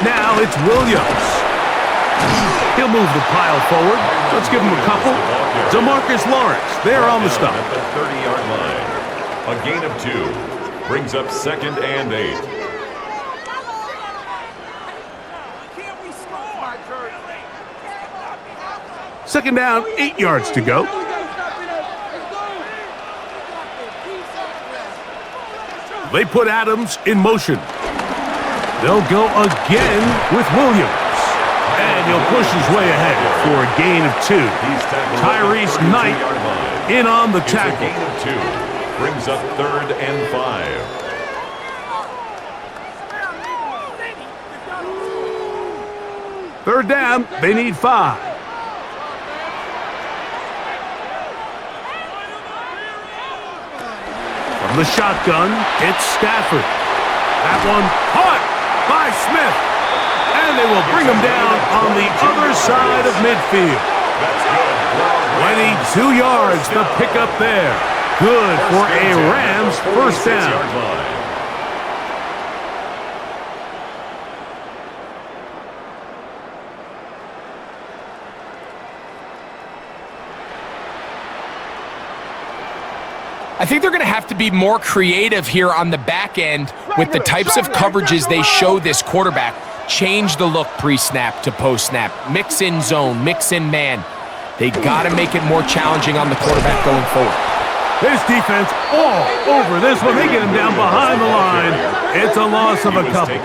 Now it's Williams. He'll move the pile forward. Let's give him a couple. DeMarcus Lawrence there on the stop.
At the 30-yard line. A gain of 2. Brings up 2nd and 8.
Second down, 8 yards to go. They put Adams in motion. They'll go again with Williams. And he'll push his way ahead for a gain of 2. Tyrese Knight in on the tackle.
Gain of 2. Brings up 3rd and 5.
Third down, they need 5. From the shotgun, it's Stafford. That one caught by Smith. And they will bring him down on the other side of midfield. 22 yards, the pickup there. Good for a Rams first down.
I think they're going to have to be more creative here on the back end with the types of coverages they show this quarterback. Change the look pre-snap to post-snap. Mix in zone, mix in man. They got to make it more challenging on the quarterback going forward.
This defense all over this one. They get him down behind the line. It's a loss of a couple.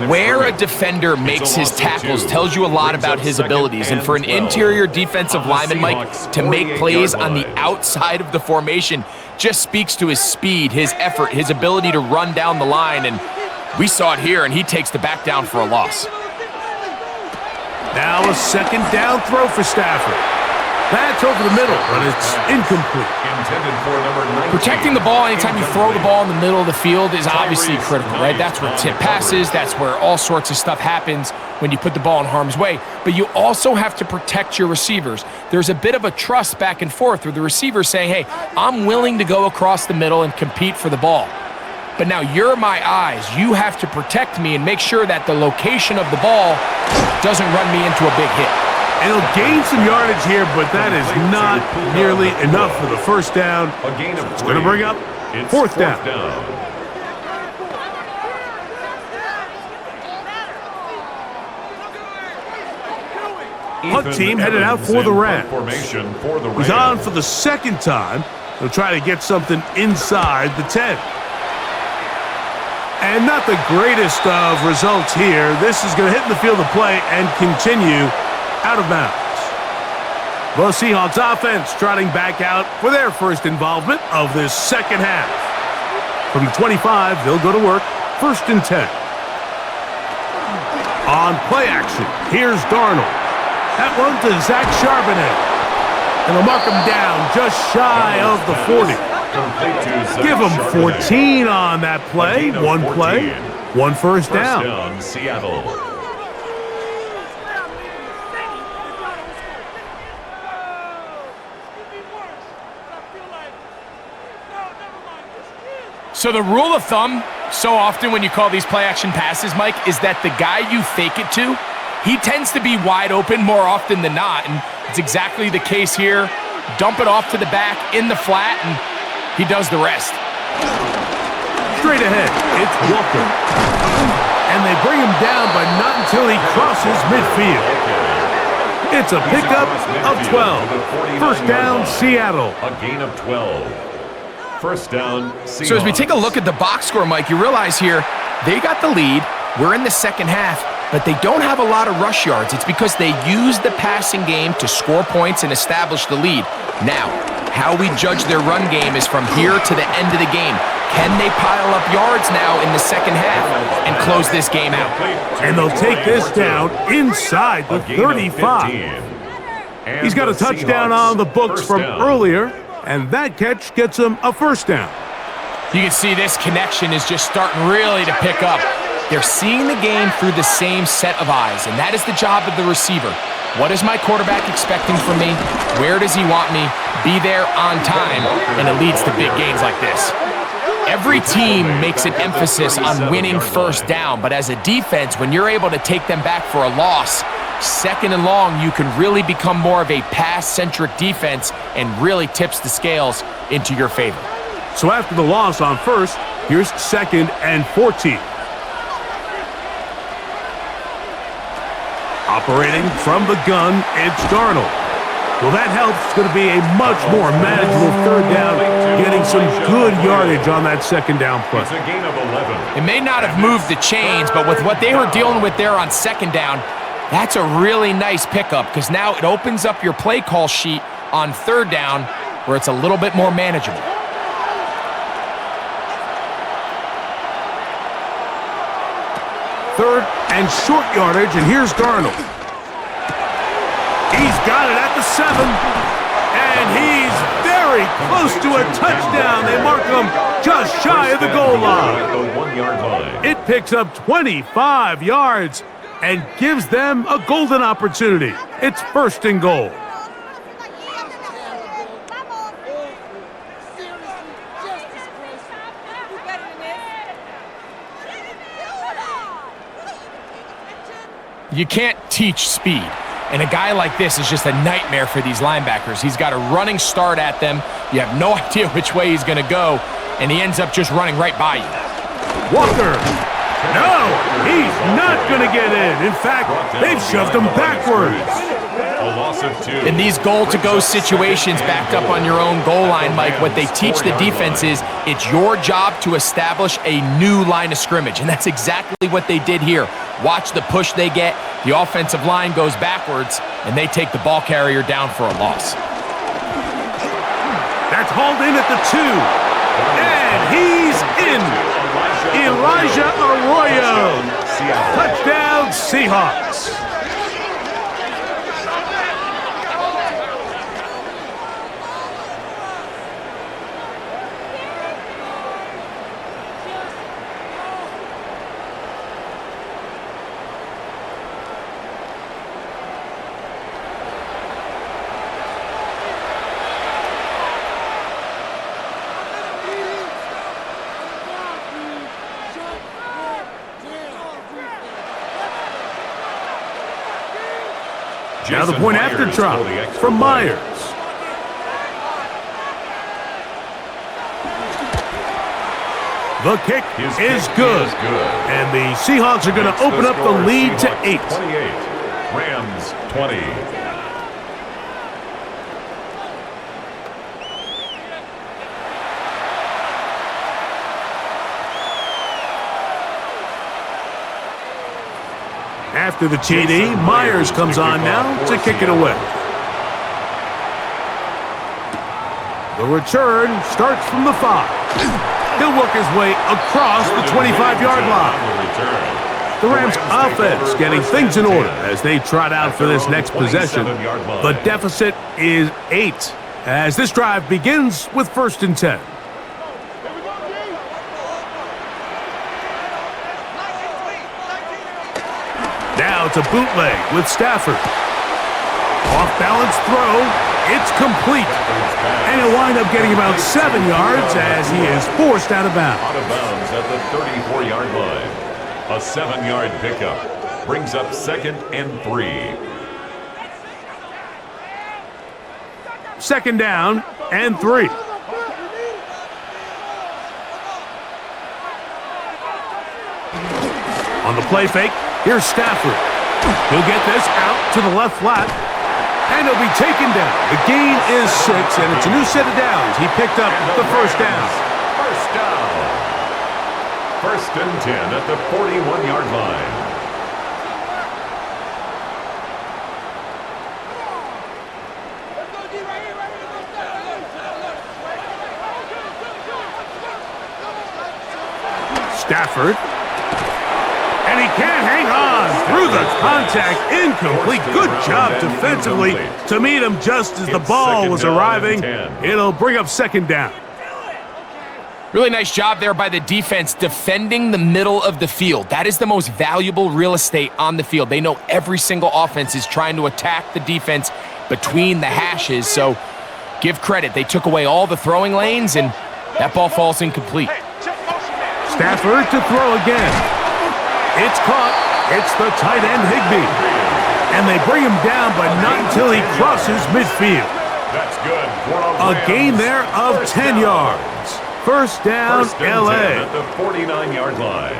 Where a defender makes his tackles tells you a lot about his abilities. And for an interior defensive lineman, Mike, to make plays on the outside of the formation just speaks to his speed, his effort, his ability to run down the line. And we saw it here, and he takes the back down for a loss.
Now a second down throw for Stafford. That's over the middle, but it's incomplete.
Protecting the ball anytime you throw the ball in the middle of the field is obviously critical, right? That's where tip passes, that's where all sorts of stuff happens when you put the ball in harm's way. But you also have to protect your receivers. There's a bit of a trust back and forth where the receiver's saying, hey, I'm willing to go across the middle and compete for the ball. But now you're my eyes. You have to protect me and make sure that the location of the ball doesn't run me into a big hit.
And he'll gain some yardage here, but that is not nearly enough for the first down. It's going to bring up fourth down. Punt team headed out for the Rams. He's on for the second time. He'll try to get something inside the 10. And not the greatest of results here. This is going to hit the field of play and continue out of bounds. The Seahawks offense trotting back out for their first involvement of this second half. From the 25, they'll go to work. 1st and 10. On play action, here's Darnold. That one to Zach Charbonnet. And they'll mark him down just shy of the 40. Give him 14 on that play. One play, one first down.
Seattle.
So the rule of thumb, so often when you call these play-action passes, Mike, is that the guy you fake it to, he tends to be wide open more often than not, and it's exactly the case here. Dump it off to the back in the flat, and he does the rest.
Straight ahead, it's Walker. And they bring him down, but not until he crosses midfield. It's a pickup of 12. First down, Seattle.
A gain of 12. First down, Seahawks.
So as we take a look at the box score, Mike, you realize here they got the lead. We're in the second half, but they don't have a lot of rush yards. It's because they use the passing game to score points and establish the lead. Now, how we judge their run game is from here to the end of the game. Can they pile up yards now in the second half and close this game out?
And they'll take this down inside the 35. He's got a touchdown on the books from earlier, and that catch gets him a first down.
You can see this connection is just starting really to pick up. They're seeing the game through the same set of eyes, and that is the job of the receiver. What is my quarterback expecting from me? Where does he want me? Be there on time, and it leads to big gains like this. Every team makes an emphasis on winning first down, but as a defense, when you're able to take them back for a loss, second and long, you can really become more of a pass-centric defense and really tips the scales into your favor.
So after the loss on first, here's 2nd and 14. Operating from the gun, it's Darnold. Well, that helps. It's going to be a much more manageable third down, getting some good yardage on that second down play.
It's a gain of 11.
It may not have moved the chains, but with what they were dealing with there on second down, that's a really nice pickup because now it opens up your play call sheet on third down where it's a little bit more manageable.
Third and short yardage, and here's Darnold. He's got it at the 7, and he's very close to a touchdown. They mark him just shy of the goal line.
At the 1 yard line.
It picks up 25 yards and gives them a golden opportunity. It's first and goal.
You can't teach speed, and a guy like this is just a nightmare for these linebackers. He's got a running start at them. You have no idea which way he's going to go, and he ends up just running right by you.
Walker. No, he's not going to get in. In fact, they've shoved him backwards.
A loss of 2.
In these goal-to-go situations backed up on your own goal line, Mike, what they teach the defense is it's your job to establish a new line of scrimmage, and that's exactly what they did here. Watch the push they get. The offensive line goes backwards, and they take the ball carrier down for a loss.
That's hauled in at the 2, and he's in. Elijah Arroyo. Touchdown, Seahawks. Now the point after try from Myers. The kick is good. And the Seahawks are going to open up the lead to 8.
28. Rams 20.
After the TD, Myers comes on now to kick it away. The return starts from the 5. He'll work his way across the 25-yard line. The Rams offense getting things in order as they trot out for this next possession. The deficit is 8 as this drive begins with 1st and 10. Now it's a bootleg with Stafford. Off-balance throw. It's complete. And he'll wind up getting about 7 yards as he is forced out of bounds.
Out of bounds at the 34-yard line. A 7-yard pickup brings up 2nd and 3.
2nd down and 3. On the play fake, here's Stafford. He'll get this out to the left flat, and he'll be taken down. The gain is 6, and it's a new set of downs. He picked up the 1st down.
First down. 1st and 10 at the 41-yard line.
Stafford. And he can't hang on through the contact. Incomplete. Good job defensively to meet him just as the ball was arriving. It'll bring up 2nd down.
Really nice job there by the defense defending the middle of the field. That is the most valuable real estate on the field. They know every single offense is trying to attack the defense between the hashes, so give credit. They took away all the throwing lanes, and that ball falls incomplete.
Stafford to throw again. It's caught. It's the tight end, Higbee. And they bring him down, but not until he crosses midfield.
That's good.
A gain there of 10 yards. First down, L.A.
At the 49-yard line.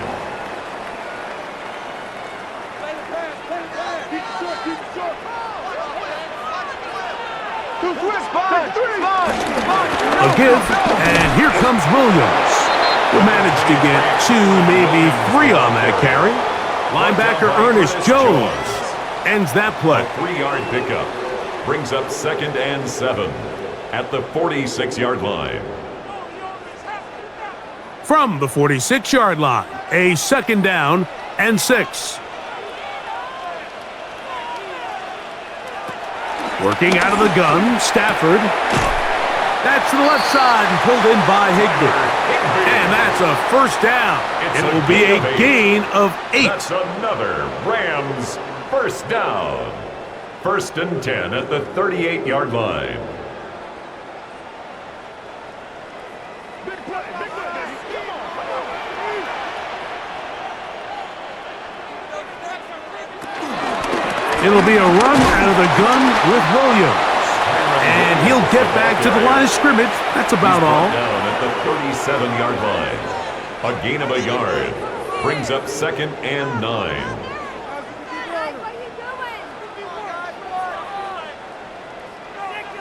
A give, and here comes Williams. Will manage to get 2, maybe 3 on that carry. Linebacker Ernest Jones ends that play.
A 3-yard pickup brings up 2nd and 7 at the 46-yard line.
From the 46-yard line, a 2nd down and 6. Working out of the gun, Stafford. That's to the left side and pulled in by Higbee. And that's a 1st down. It will be a gain of 8.
That's another Rams 1st down. 1st and 10 at the 38-yard line.
It'll be a run out of the gun with Williams. And he'll get back to the line of scrimmage. That's about all.
Down at the 37-yard line. A gain of a yard. Brings up 2nd and 9.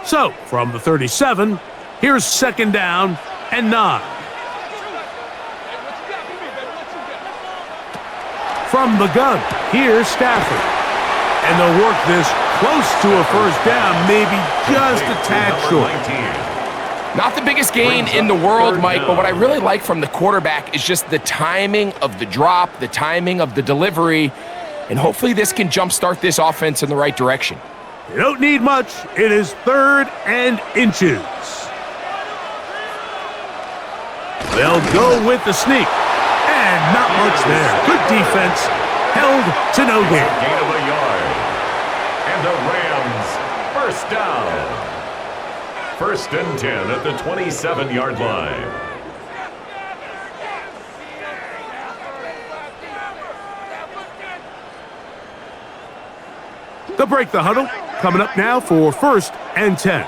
So, from the 37, here's 2nd down and 9. From the gun, here's Stafford. And they'll work this close to a 1st down, maybe just a tad short.
Not the biggest gain in the world, Mike, but what I really like from the quarterback is just the timing of the drop, the timing of the delivery, and hopefully this can jumpstart this offense in the right direction.
You don't need much. It is 3rd and inches. They'll go with the sneak. And not much there. Good defense. Held to no gain.
Gain of a yard. And the Rams 1st down. 1st and 10 at the 27-yard line.
They'll break the huddle. Coming up now for 1st and 10.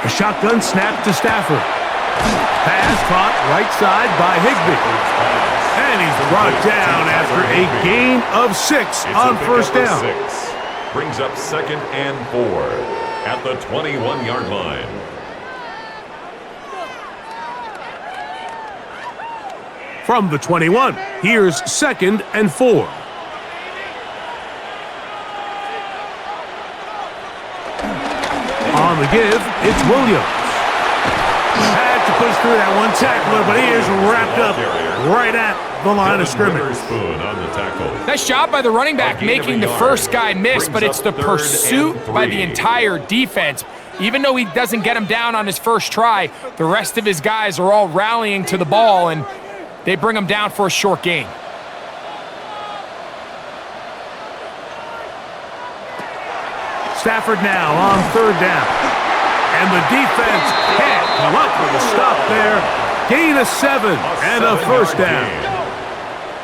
A shotgun snap to Stafford. Pass caught right side by Higbee. And he's brought down after a gain of 6 on 1st down.
6. Brings up 2nd and 4 at the 21-yard line.
From the 21, here's 2nd and 4. On the give, it's Williams. Had to push through that one tackler, but he is wrapped up right at the line of scrimmage.
On the tackle.
Nice job by the running back making the first guy miss, but it's the pursuit by the entire defense. Even though he doesn't get him down on his first try, the rest of his guys are all rallying to the ball, and they bring him down for a short gain.
Stafford now on 3rd down. And the defense can't come up with a stop there. Gain of 7 and a 1st down.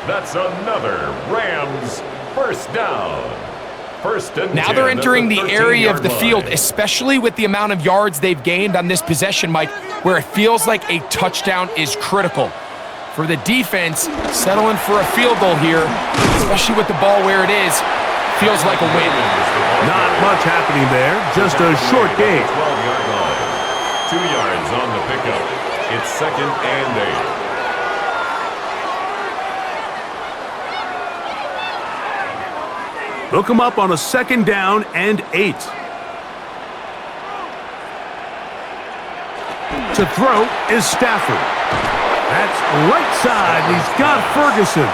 That's another Rams 1st down. 1st and
Now
10
they're entering the area of the field,
line.
especially with the amount of yards they've gained on this possession, Mike, where it feels like a touchdown is critical. For the defense, settling for a field goal here, especially with the ball where it is, feels like a win.
Not much happening there, just a short gain.
12-yard line. 2 yards on the pickup. It's 2nd and 8.
Look him up on a 2nd down and 8. To throw is Stafford. That's right side. He's got Ferguson.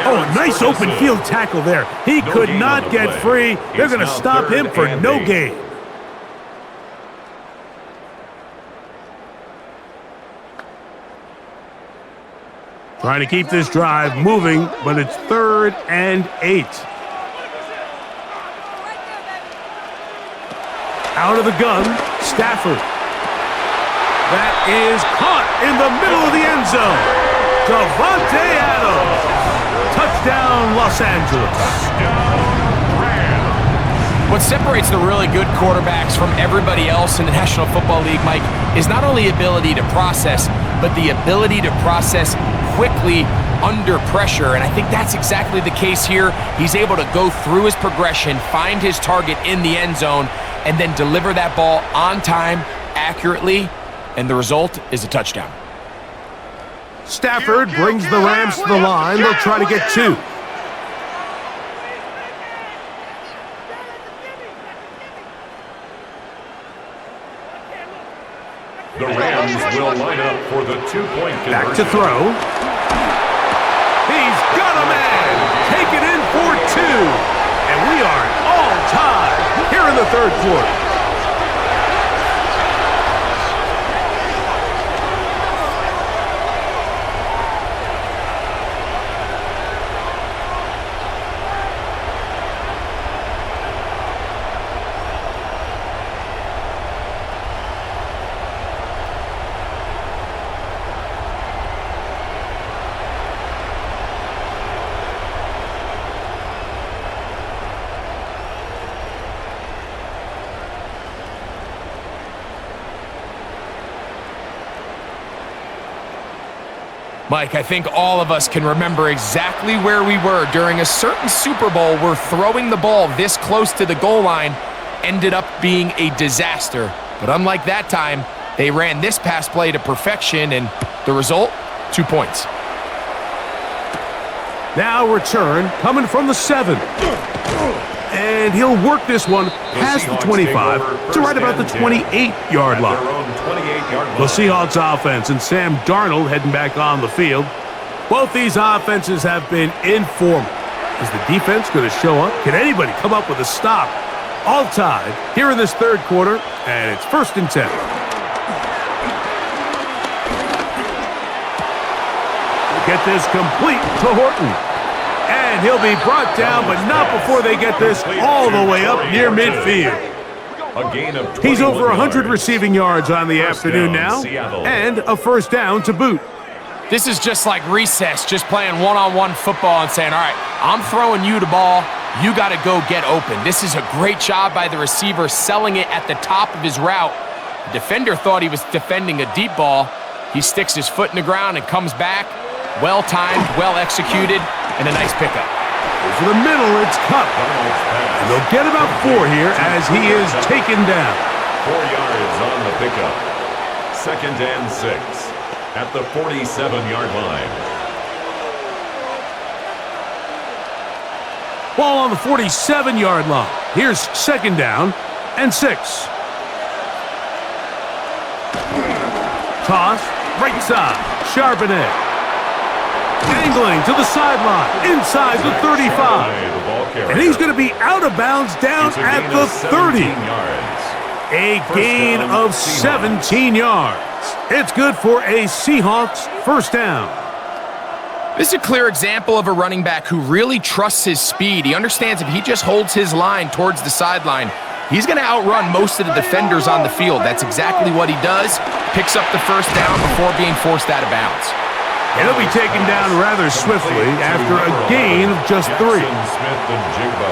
Oh, a nice open field tackle there. He could not get free. They're going to stop him for no gain. Trying to keep this drive moving, but it's 3rd and 8. Out of the gun, Stafford. That is caught in the middle of the end zone. Davante Adams. Touchdown, Los Angeles.
What separates the really good quarterbacks from everybody else in the National Football League, Mike, is not only ability to process, but the ability to process quickly under pressure, and I think that's exactly the case here. He's able to go through his progression, find his target in the end zone, and then deliver that ball on time, accurately, and the result is a touchdown.
Stafford brings the Rams to the line. They'll try to get 2.
The Rams will line up for the 2-point conversion.
Back to throw. He's got a man. Take it in for 2. And we are all tied here in the third quarter.
Mike, I think all of us can remember exactly where we were during a certain Super Bowl where throwing the ball this close to the goal line ended up being a disaster. But unlike that time, they ran this pass play to perfection, and the result, 2 points.
Now return coming from the 7. And he'll work this one past the 25 to right about the 28-yard line. The Seahawks offense and Sam Darnold heading back on the field. Both these offenses have been informal. Is the defense going to show up? Can anybody come up with a stop? All tied here in this third quarter, and it's 1st and 10. We'll get this complete to Horton. And he'll be brought down, but not before they get this all the way up near midfield. He's over 100 receiving yards on the afternoon now, and a 1st down to boot.
This is just like recess, just playing one-on-one football and saying, all right, I'm throwing you the ball, you got to go get open. This is a great job by the receiver selling it at the top of his route. The defender thought he was defending a deep ball. He sticks his foot in the ground and comes back. Well-timed, well-executed, and a nice pickup.
Over the middle, it's Cup. And they'll get about 4 here as he is taken down.
4 yards on the pickup. 2nd and 6 at the 47-yard line.
Ball on the 47-yard line. Here's 2nd down and 6. Toss, right side, Charbonnet. Angling to the sideline, inside the 35. And he's going to be out of bounds down at the 30. A gain of 17 yards. It's good for a Seahawks 1st down.
This is a clear example of a running back who really trusts his speed. He understands if he just holds his line towards the sideline, he's going to outrun most of the defenders on the field. That's exactly what he does. Picks up the 1st down before being forced out of bounds.
And he'll be taken down rather swiftly after a gain of just 3.
Smith and Jigba.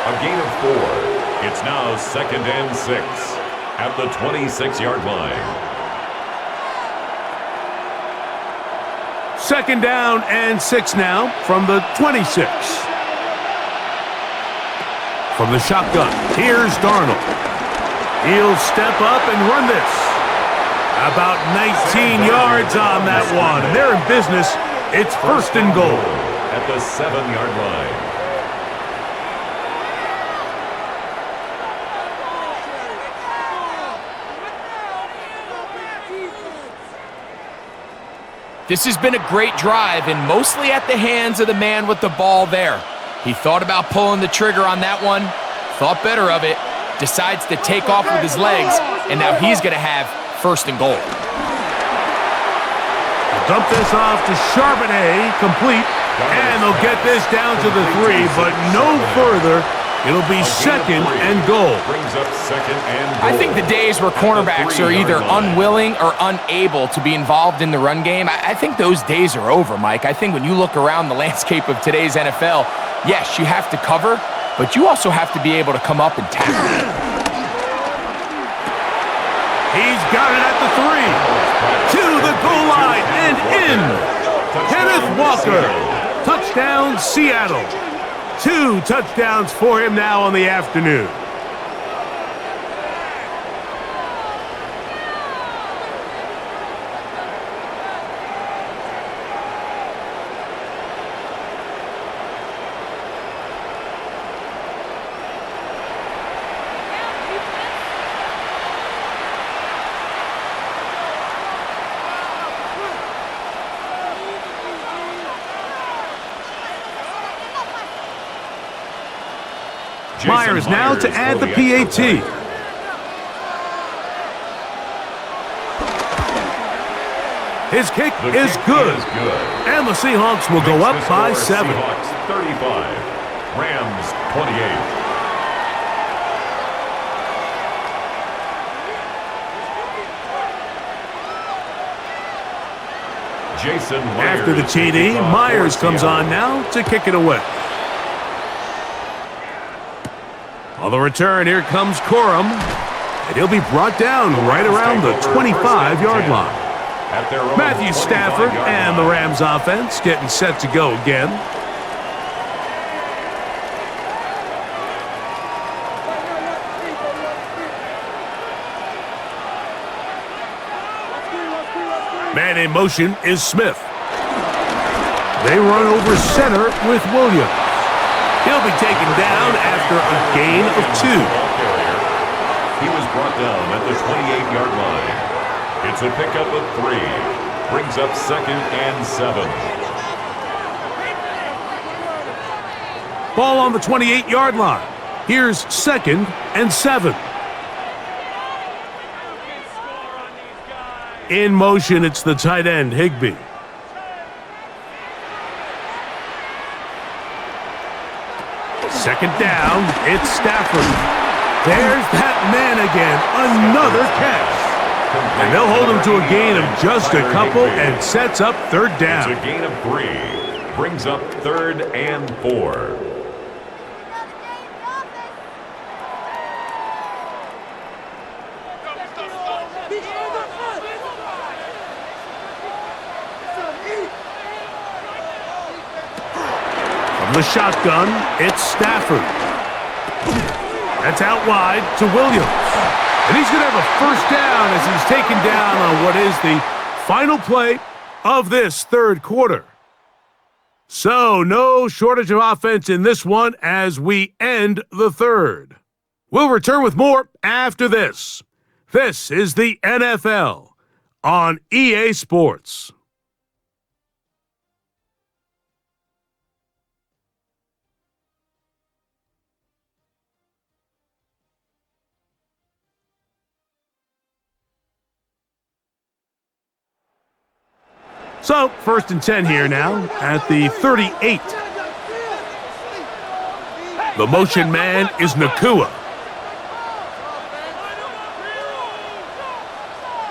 A gain of 4. It's now 2nd and 6 at the 26-yard line.
2nd down and 6 now from the 26. From the shotgun, here's Darnold. He'll step up and run this. About 19 yards on that one. And they're in business. It's 1st and goal.
At the 7-yard line.
This has been a great drive, and mostly at the hands of the man with the ball there. He thought about pulling the trigger on that one, thought better of it, decides to take off with his legs, and now he's going to have 1st and goal.
Dump this off to Charbonnet, complete, and they'll get this down to the 3, but no further. It'll be 2nd and goal.
I think the days where cornerbacks are either unwilling or unable to be involved in the run game, I think those days are over, Mike. I think when you look around the landscape of today's NFL, yes, you have to cover, but you also have to be able to come up and tackle.
He's got it at the 3, to the goal line and in. Kenneth Walker. Touchdown, Seattle. 2 touchdowns for him now on the afternoon. Myers now to add the PAT. His kick is good. And the Seahawks will go up by 7.
Seahawks 35, Rams 28. Jason Myers.
After the TD, Myers comes on now to kick it away. On the return, here comes Corum, and he'll be brought down right around the 25-yard line. Matthew Stafford and the Rams offense getting set to go again. Man in motion is Smith. They run over center with Williams. He'll be taken down after a gain of 2.
He was brought down at the 28-yard line. It's a pickup of 3. Brings up 2nd and 7.
Ball on the 28-yard line. Here's 2nd and 7. In motion, it's the tight end, Higbee. Second down, it's Stafford. There's that man again, another catch. And they'll hold him to a gain of just a couple and sets up 3rd down.
It's a gain of 3. Brings up 3rd and 4.
The shotgun, it's Stafford. That's out wide to Williams. And he's going to have a 1st down as he's taken down on what is the final play of this 3rd quarter. So no shortage of offense in this one as we end the 3rd. We'll return with more after this. This is the NFL on EA Sports. So, 1st and 10 here now at the 38. The motion man is Nakua.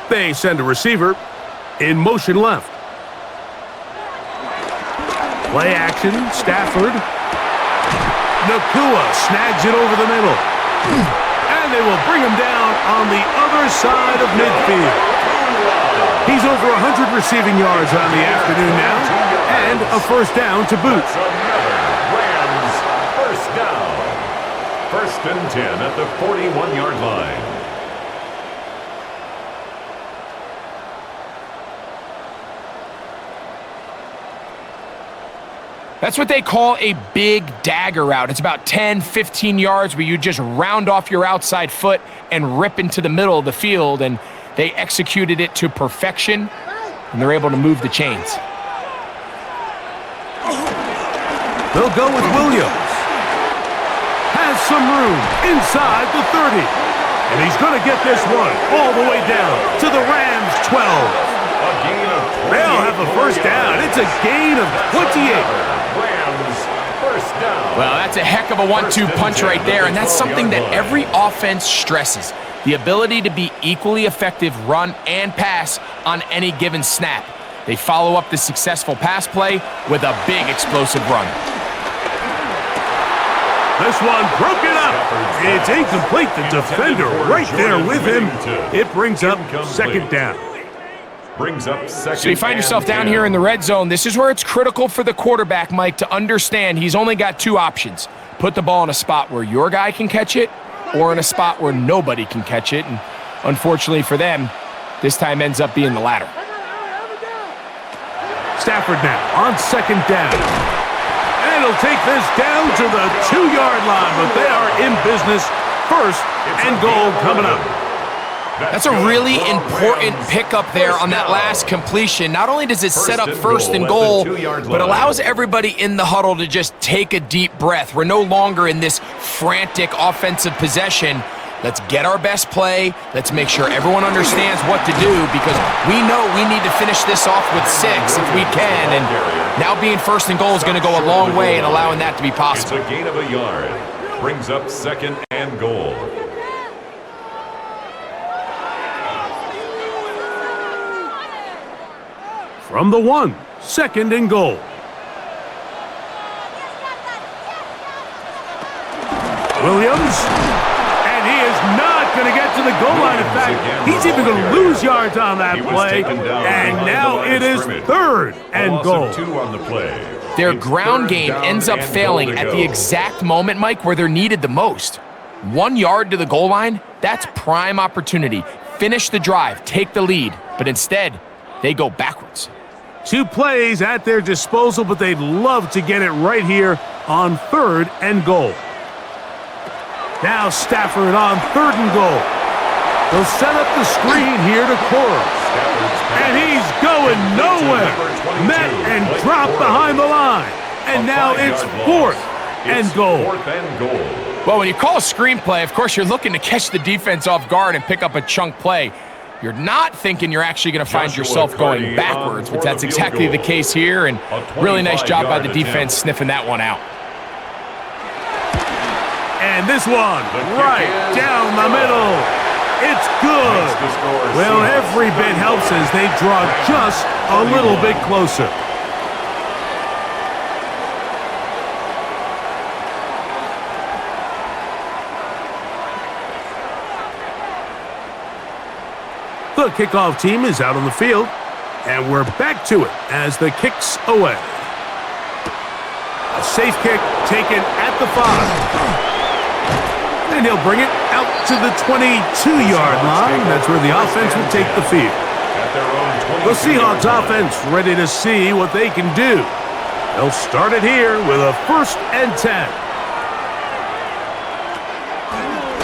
They send a receiver in motion left. Play action, Stafford. Nakua snags it over the middle. And they will bring him down on the other side of midfield. He's over 100 receiving yards on the afternoon now, and a 1st down to boot.
Rams 1st down. 1st and 10 at the 41-yard line.
That's what they call a big dagger route. It's about 10, 15 yards where you just round off your outside foot and rip into the middle of the field, and they executed it to perfection, and they're able to move the chains.
They'll go with Williams. Has some room inside the 30. And he's going to get this one all the way down to the Rams 12. They'll have a 1st down. It's a gain of 28.
Rams 1st down.
Well, that's a heck of a 1-2 punch right there, and that's something that every offense stresses. The ability to be equally effective run and pass on any given snap. They follow up the successful pass play with a big explosive run.
This one broken up. It's incomplete. The defender right there with him. It brings up 2nd down.
brings up second.
So you find yourself down here in the red zone. This is where it's critical for the quarterback, Mike, to understand he's only got two options. Put the ball in a spot where your guy can catch it or in a spot where nobody can catch it. And unfortunately for them, this time ends up being the latter.
Stafford now on second down. And he'll take this down to the 2-yard line, but they are in business. First and goal coming up.
That's a really important pickup there on that last completion. Not only does it set up first and goal, but allows everybody in the huddle to just take a deep breath. We're no longer in this frantic offensive possession. Let's get our best play. Let's make sure everyone understands what to do, because we know we need to finish this off with 6 if we can. And now being first and goal is going to go a long way in allowing that to be possible.
It's a gain of a yard. Brings up second and goal.
From the 1, second and goal. Williams, and he is not going to get to the goal line. In fact, he's even going to lose yards on that play. And now it is third and goal.
2 on the play.
Their ground game ends up failing at the exact moment, Mike, where they're needed the most. 1 yard to the goal line, that's prime opportunity. Finish the drive, take the lead, but instead, they go backwards.
2 plays at their disposal, but they'd love to get it right here on third and goal. Now Stafford on third and goal. They'll set up the screen here to Cora. And he's going nowhere. Met and dropped behind the line. And now it's fourth and goal.
Well, when you call a screenplay, of course, you're looking to catch the defense off guard and pick up a chunk play. You're not thinking you're actually going to find yourself going backwards, but that's exactly the case here, and really nice job by the defense sniffing that one out.
And this one, right down the middle. It's good. Well, every bit helps as they draw just a little bit closer. The kickoff team is out on the field, and we're back to it as the kick's away. A safe kick taken at the 5. And he'll bring it out to the 22-yard line. That's where the offense will take the field. The Seahawks offense ready to see what they can do. They'll start it here with a 1st and 10.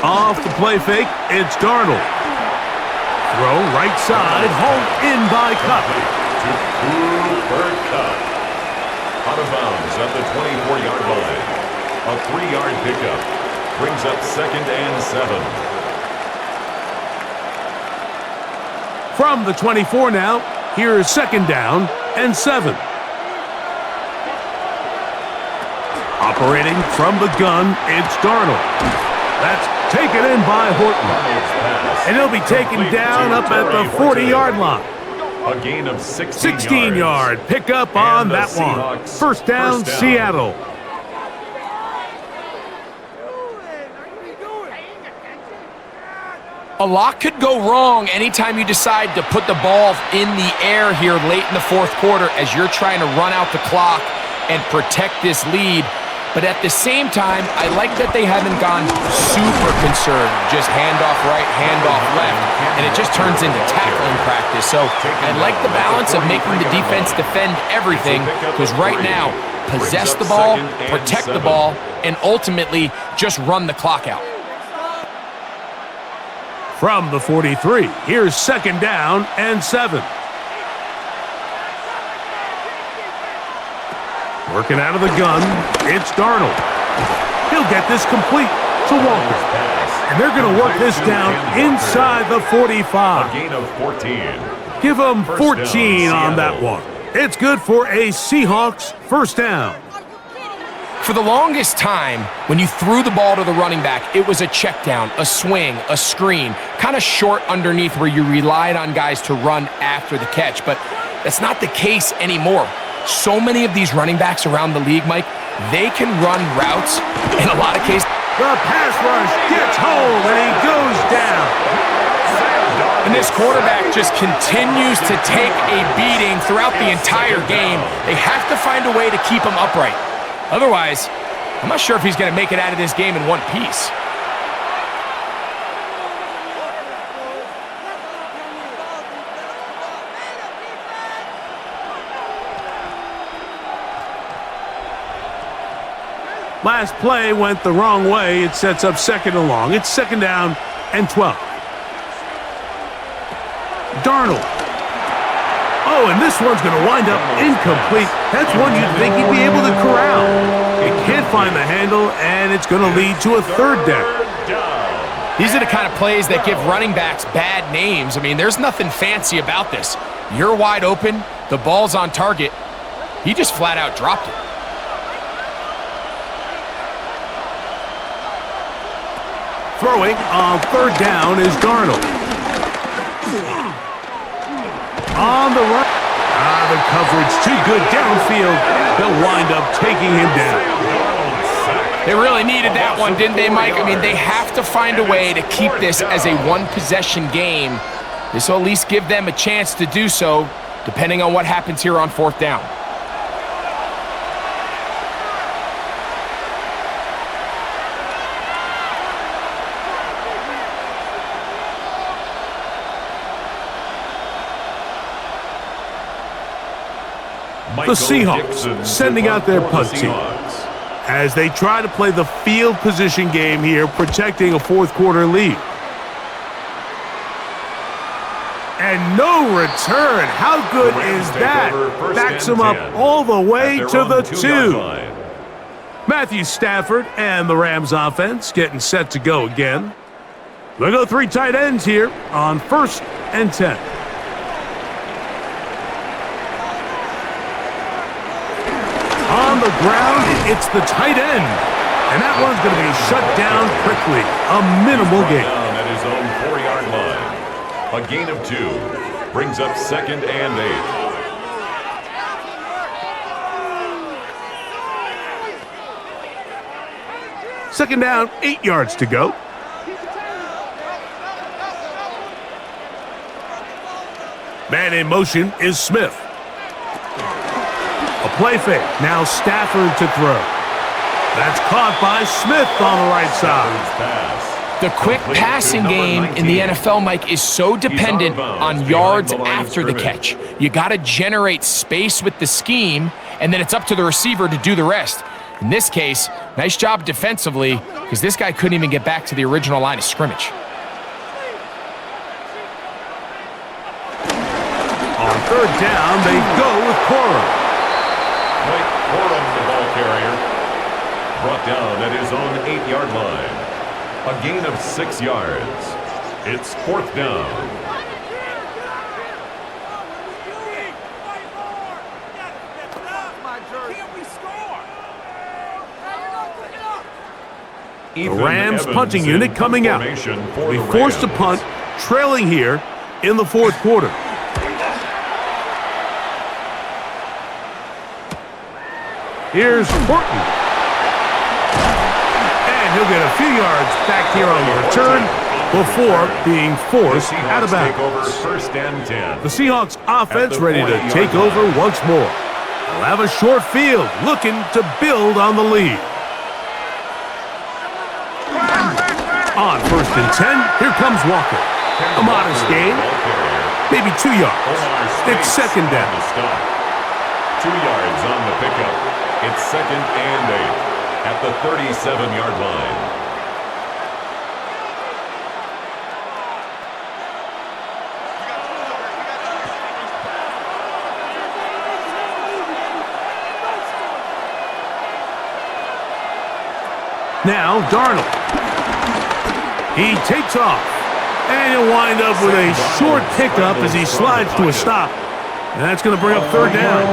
Off the play fake, it's Darnold. Throw right side, home in by Cup.
To Cooper Cup. Out of bounds at the 24-yard line. A 3-yard pickup. Brings up 2nd and 7.
From the 24 now, here is 2nd down and 7. Operating from the gun, it's Darnold. That's taken in by Horton. And he'll be taken down up at the 40-yard line.
A gain of 16
16-yard pickup on that one. First down, Seattle.
A lot could go wrong anytime you decide to put the ball in the air here late in the 4th quarter as you're trying to run out the clock and protect this lead. But at the same time, I like that they haven't gone super conservative. Just handoff right, handoff left, and it just turns into tackling practice. So I like the balance of making the defense defend everything, because right now, possess the ball, protect the ball, and ultimately just run the clock out.
From the 43, here's 2nd down and 7. Working out of the gun, it's Darnold. He'll get this complete to Walker. And they're going to work this down inside the 45.
A gain of 14.
Give them 14 on that one. It's good for a Seahawks 1st down.
For the longest time, when you threw the ball to the running back, it was a check down, a swing, a screen, kind of short underneath where you relied on guys to run after the catch. But that's not the case anymore. So many of these running backs around the league, Mike, they can run routes in a lot of cases.
The pass rush gets home and he goes down.
And this quarterback just continues to take a beating throughout the entire game. They have to find a way to keep him upright. Otherwise, I'm not sure if he's going to make it out of this game in one piece.
Last play went the wrong way. It sets up 2nd and long. It's 2nd down and 12. Darnold. Oh, and this one's going to wind up incomplete. That's one you'd think he'd be able to corral. He can't find the handle, and it's going to lead to a 3rd down.
These are the kind of plays that give running backs bad names. I mean, there's nothing fancy about this. You're wide open. The ball's on target. He just flat out dropped it.
Throwing on 3rd down is Darnold. On the run. The coverage too good downfield. They'll wind up taking him down.
They really needed that one, didn't they, Mike? I mean, they have to find a way to keep this as a one-possession game. This will at least give them a chance to do so, depending on what happens here on 4th down.
The Seahawks sending out their punt team as they try to play the field position game here, protecting a 4th quarter lead. And no return. How good is that? Backs him up all the way to the 2. Matthew Stafford and the Rams offense getting set to go again. They'll go 3 tight ends here on 1st and 10. On the ground, it's the tight end. And that one's going to be shut down quickly. A minimal gain.
At his own 4-yard line. A gain of 2. Brings up 2nd and 8.
2nd down, 8 yards to go. Man in motion is Smith. A play fake. Now Stafford to throw. That's caught by Smith on the right side.
The quick passing game in the NFL, Mike, is so dependent on yards after the catch. You got to generate space with the scheme, and then it's up to the receiver to do the rest. In this case, nice job defensively, because this guy couldn't even get back to the original line of scrimmage.
On 3rd down, they go with Cora.
Corum, the ball carrier, brought down at his own 8-yard line. A gain of 6 yards. It's 4th down.
The Rams punting unit coming out. We forced a punt, trailing here in the 4th quarter. Here's Horton. And he'll get a few yards back here on the return before being forced out of bounds. The Seahawks offense ready to take over once more. They'll have a short field looking to build on the lead. On 1st and 10, here comes Walker. A modest gain, maybe 2 yards. It's 2nd down.
2 yards on the pickup. It's 2nd and 8 at the 37-yard line.
Now Darnold. He takes off. And he'll wind up with a short pickup as he slides to a stop. And that's going to bring up 3rd down.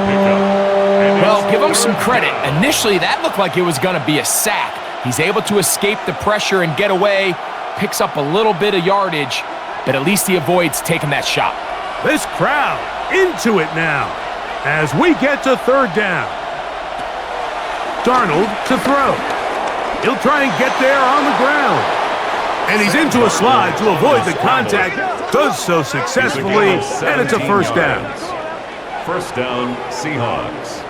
Well, give him some credit. Initially, that looked like it was going to be a sack. He's able to escape the pressure and get away, picks up a little bit of yardage, but at least he avoids taking that shot.
This crowd into it now as we get to 3rd down. Darnold to throw. He'll try and get there on the ground. And he's into a slide to avoid the contact. Does so successfully, and it's a first down.
First down, Seahawks.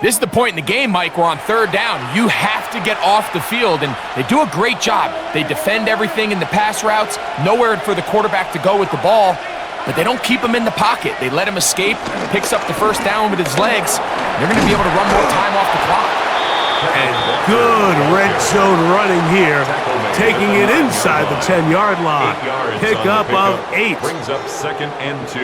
This is the point in the game, Mike, where on third down, you have to get off the field, and they do a great job. They defend everything in the pass routes, nowhere for the quarterback to go with the ball, but they don't keep him in the pocket. They let him escape, picks up the first down with his legs. They're going to be able to run more time off the clock.
And good red zone running here, taking it inside the 10-yard line. Pickup of 8.
Brings up 2nd and 2.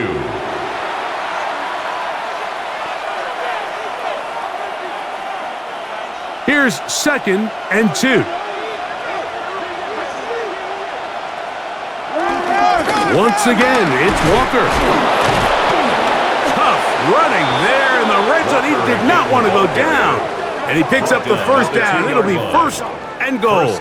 Here's 2nd and 2. Once again, it's Walker. Tough running there in the red zone. He did not want to go down. And he picks up the first down. It'll be 1st and goal.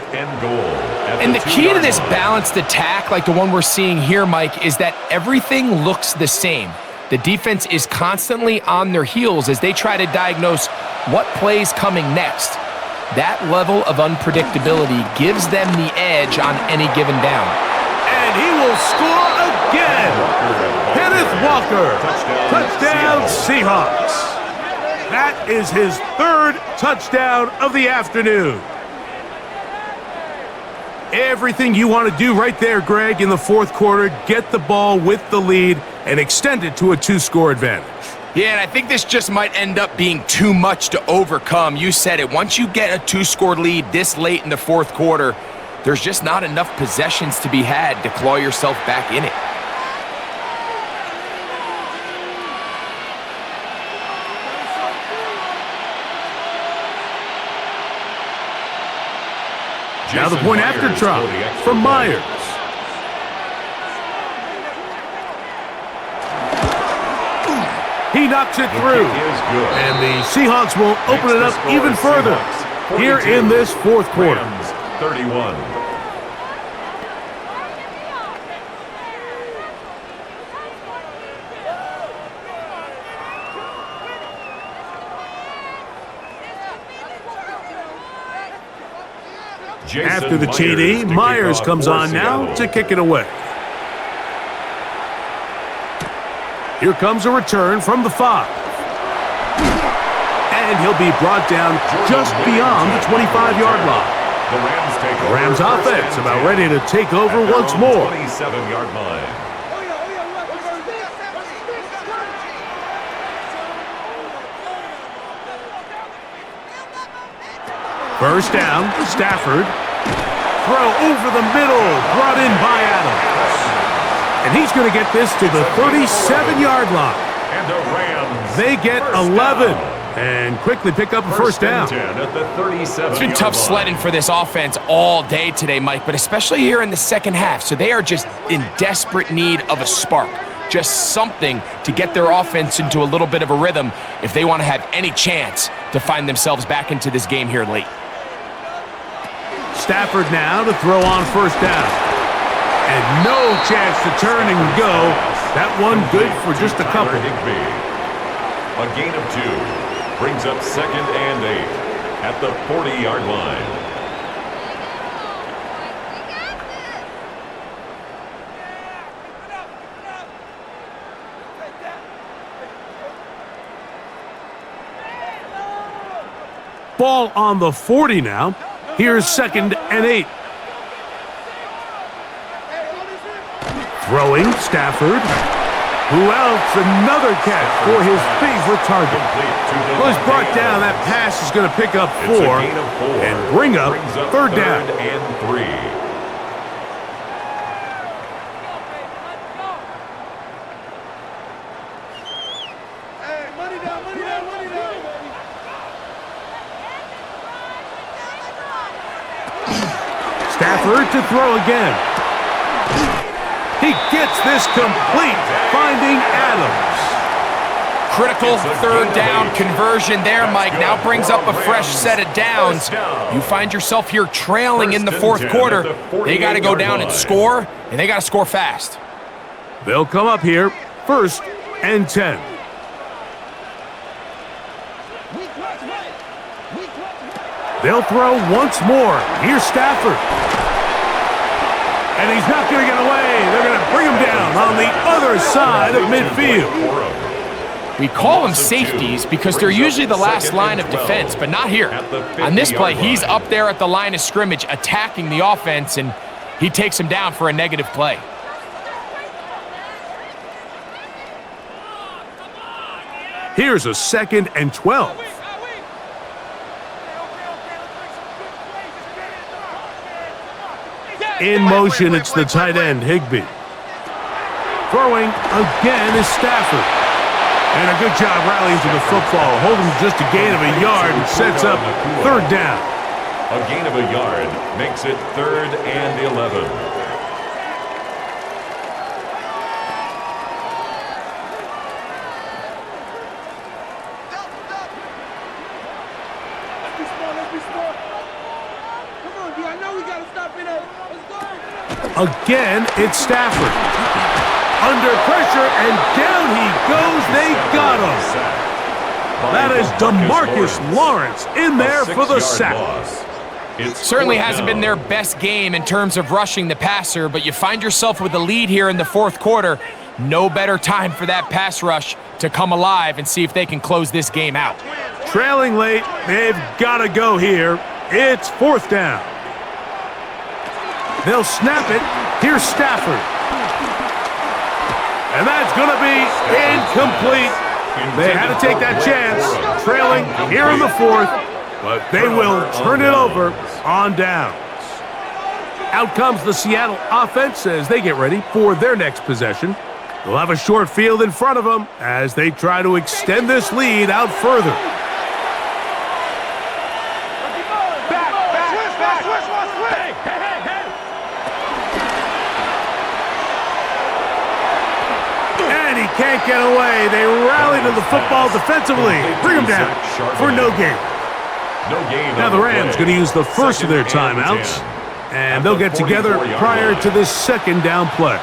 And the key to this balanced attack, like the one we're seeing here, Mike, is that everything looks the same. The defense is constantly on their heels as they try to diagnose what play's coming next. That level of unpredictability gives them the edge on any given down.
And he will score again. Kenneth Walker. Touchdown, Seahawks. That is his 3rd touchdown of the afternoon. Everything you want to do right there, Greg, in the 4th quarter, get the ball with the lead and extend it to a 2-score advantage.
Yeah, and I think this just might end up being too much to overcome. You said it. Once you get a 2-score lead this late in the 4th quarter, there's just not enough possessions to be had to claw yourself back in it.
Now the point after drop from Myers. He knocks it through. And the Seahawks will open it up even further here in this 4th quarter.
31.
After the TD, Myers comes on now to kick it away. Here comes a return from the 5. And he'll be brought down just beyond the 25-yard line. The Rams offense about ready to take over once more.
27-yard line.
First down, Stafford. Throw over the middle, brought in by Adams. And he's going to get this to the 37-yard line.
And the Rams.
They get 11 and quickly pick up a first down.
10 at the 37.
It's been tough sledding for this offense all day today, Mike, but especially here in the second half. So they are just in desperate need of a spark. Just something to get their offense into a little bit of a rhythm if they want to have any chance to find themselves back into this game here late.
Stafford now to throw on first down. And no chance to turn and go. That one good for just a couple.
A gain of 2 brings up 2nd and 8 at the 40-yard line.
Ball on the 40 now. Here's 2nd and 8. Throwing, Stafford. Who else? Another catch for his favorite target. Was brought down. That pass is going to pick up 4 and bring up 3rd down.
And 3.
Stafford to throw again. He gets this complete, finding Adams.
critical third down conversion there, Mike. Now brings up a fresh set of downs. You find yourself here trailing in the fourth quarter. They got to go down and score, and they got to score fast.
They'll come up here, 1st and 10. They'll throw once more. Here's Stafford. And he's not going to get away. They're going to bring him down on the other side of midfield.
We call them safeties because they're usually the last line of defense, but not here. On this play, he's up there at the line of scrimmage attacking the offense, and he takes him down for a negative play.
Here's a 2nd and 12. In motion, it's the tight end, Higbee. Throwing again is Stafford. And a good job rallying to the football, holding just a gain of a yard and sets up 3rd down.
A gain of a yard makes it 3rd and 11.
Again, it's Stafford. Under pressure, and down he goes. They got him. That is DeMarcus Lawrence in there for the sack.
Certainly hasn't been their best game in terms of rushing the passer, but you find yourself with a lead here in the fourth quarter. No better time for that pass rush to come alive and see if they can close this game out.
Trailing late, they've got to go here. It's 4th down. They'll snap it. Here's Stafford. And that's going to be incomplete. They had to take that chance, trailing here in the 4th, but they will turn it over on downs. Out comes the Seattle offense as they get ready for their next possession. They'll have a short field in front of them as they try to extend this lead out further. Can't get away. They rally to the football defensively. Bring him down for no gain. Now the Rams going to use the first of their timeouts, and they'll get together prior to this 2nd down play.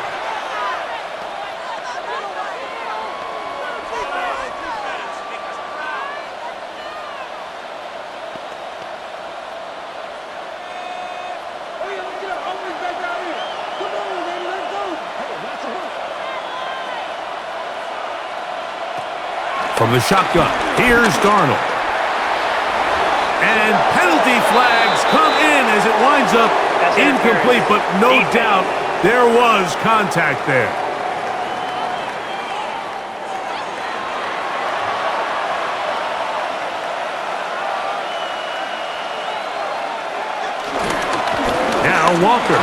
From the shotgun, here's Darnold. And penalty flags come in as it winds up incomplete, but no doubt there was contact there. Now Walker.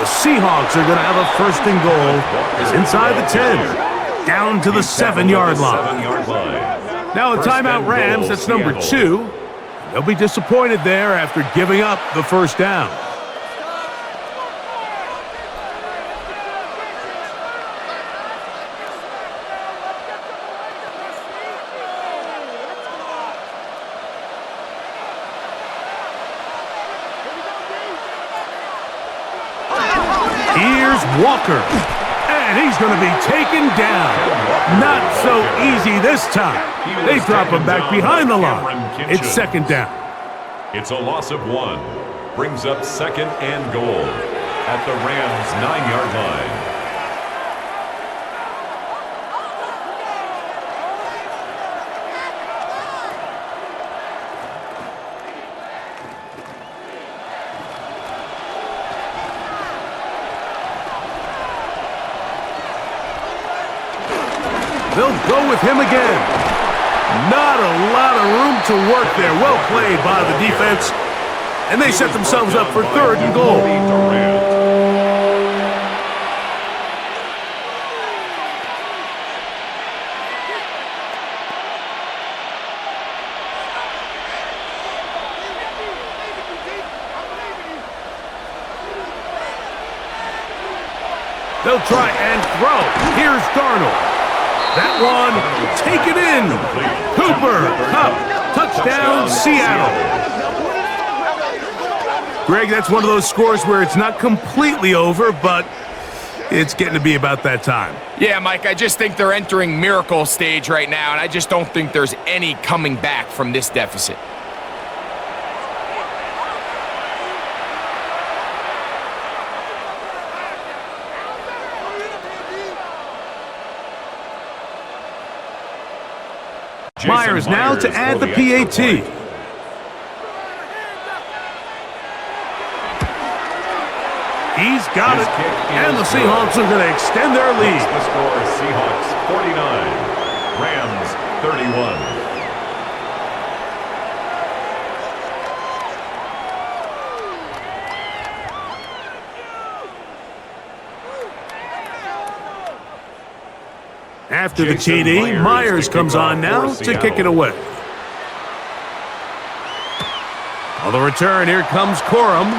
The Seahawks are going to have a 1st and goal. It's inside the 10. Down to the 7-yard line. Now a timeout Rams, that's number 2. They'll be disappointed there after giving up the 1st down. Here's Walker. And he's going to be taken down. Not so easy this time. They drop him back behind the line. It's 2nd down.
It's a loss of 1. Brings up 2nd and goal at the Rams' 9-yard line.
They'll go with him again. Not a lot of room to work there. Well played by the defense. And they set themselves up for 3rd and goal. They'll try and throw. Here's Darnold. That one, taken in. Cooper Kupp, touchdown, Seattle. Greg, that's one of those scores where it's not completely over, but it's getting to be about that time.
Yeah, Mike, I just think they're entering miracle stage right now, and I just don't think there's any coming back from this deficit.
Myers now to add the PAT. He's got it, and the Seahawks are going to extend their lead.
The score is Seahawks 49, Rams 31.
After the TD, Myers comes on now to kick it away. On the return, here comes Corum.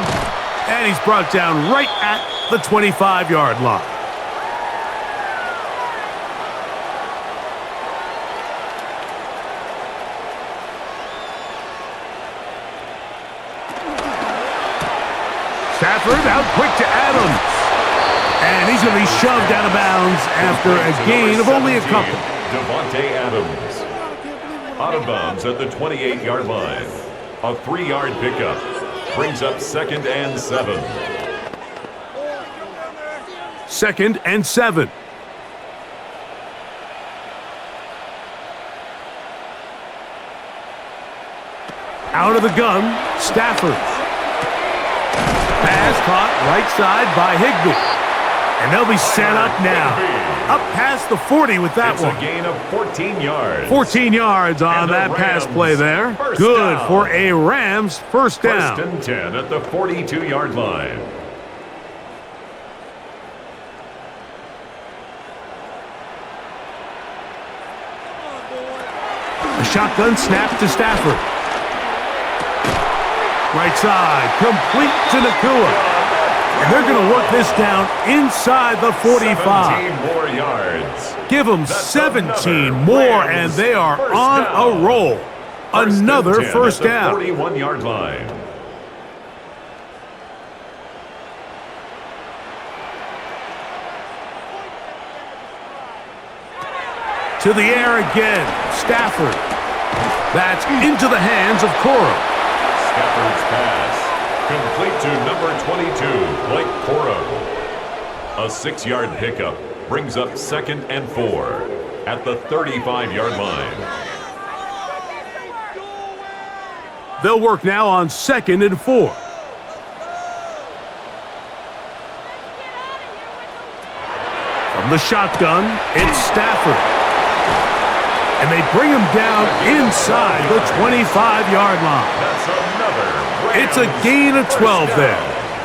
And he's brought down right at the 25-yard line. Stafford out quick to Adams. And he's going to be shoved out of bounds after a gain of only a couple.
Devontae Adams. Out of bounds at the 28-yard line. A 3-yard pickup. Brings up 2nd and 7.
2nd and 7. Out of the gun, Stafford. Pass caught right side by Higbee. And they'll be set up now. Up past the 40 with that one.
It's a gain of 14 yards.
14 yards on that pass play there. Good for a Rams first down.
1st and 10 at the 42-yard line.
A shotgun snap to Stafford. Right side, complete to Nakua. And they're going to work this down inside the 45.
17 more yards.
Give them 17 more, and they are on a roll. Another first down.
41-yard line.
To the air again. Stafford. That's into the hands of Corum.
Stafford's pass. Complete to number 22, Blake Corum. A 6-yard pickup brings up 2nd and 4 at the 35-yard line.
They'll work now on 2nd and 4. From the shotgun, it's Stafford. And they bring him down inside the 25-yard line.
That's another.
It's a gain of 12 there.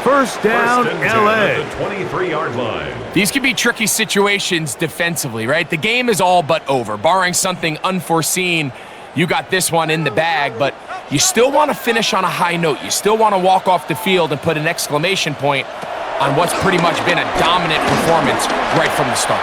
First down, LA.
At the 23-yard line.
These could be tricky situations defensively, right? The game is all but over. Barring something unforeseen, you got this one in the bag, but you still want to finish on a high note. You still want to walk off the field and put an exclamation point on what's pretty much been a dominant performance right from the start.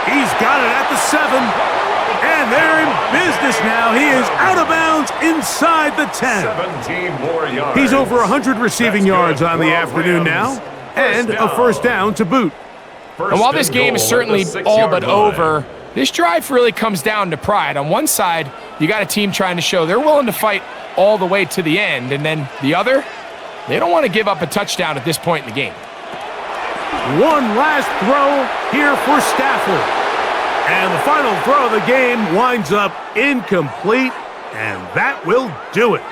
He's got it at the 7. And they're in business now. He is out of bounds inside the 10.
17 more yards.
He's over 100 receiving yards on the afternoon now. And a first down to boot.
And while this game is certainly all but over, this drive really comes down to pride. On one side, you got a team trying to show they're willing to fight all the way to the end. And then the other, they don't want to give up a touchdown at this point in the game.
One last throw here for Stafford. And the final throw of the game winds up incomplete, and that will do it.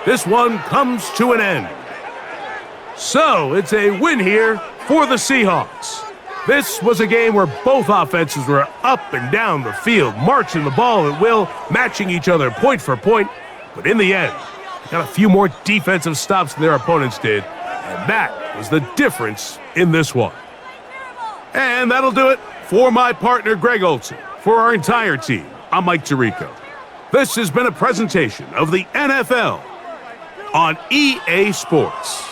This one comes to an end. So it's a win here for the Seahawks. This was a game where both offenses were up and down the field, marching the ball at will, matching each other point for point. But in the end, they got a few more defensive stops than their opponents did, and that was the difference in this one. And that'll do it. For my partner, Greg Olson, for our entire team, I'm Mike Tirico. This has been a presentation of the NFL on EA Sports.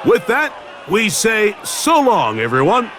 With that, we say so long, everyone.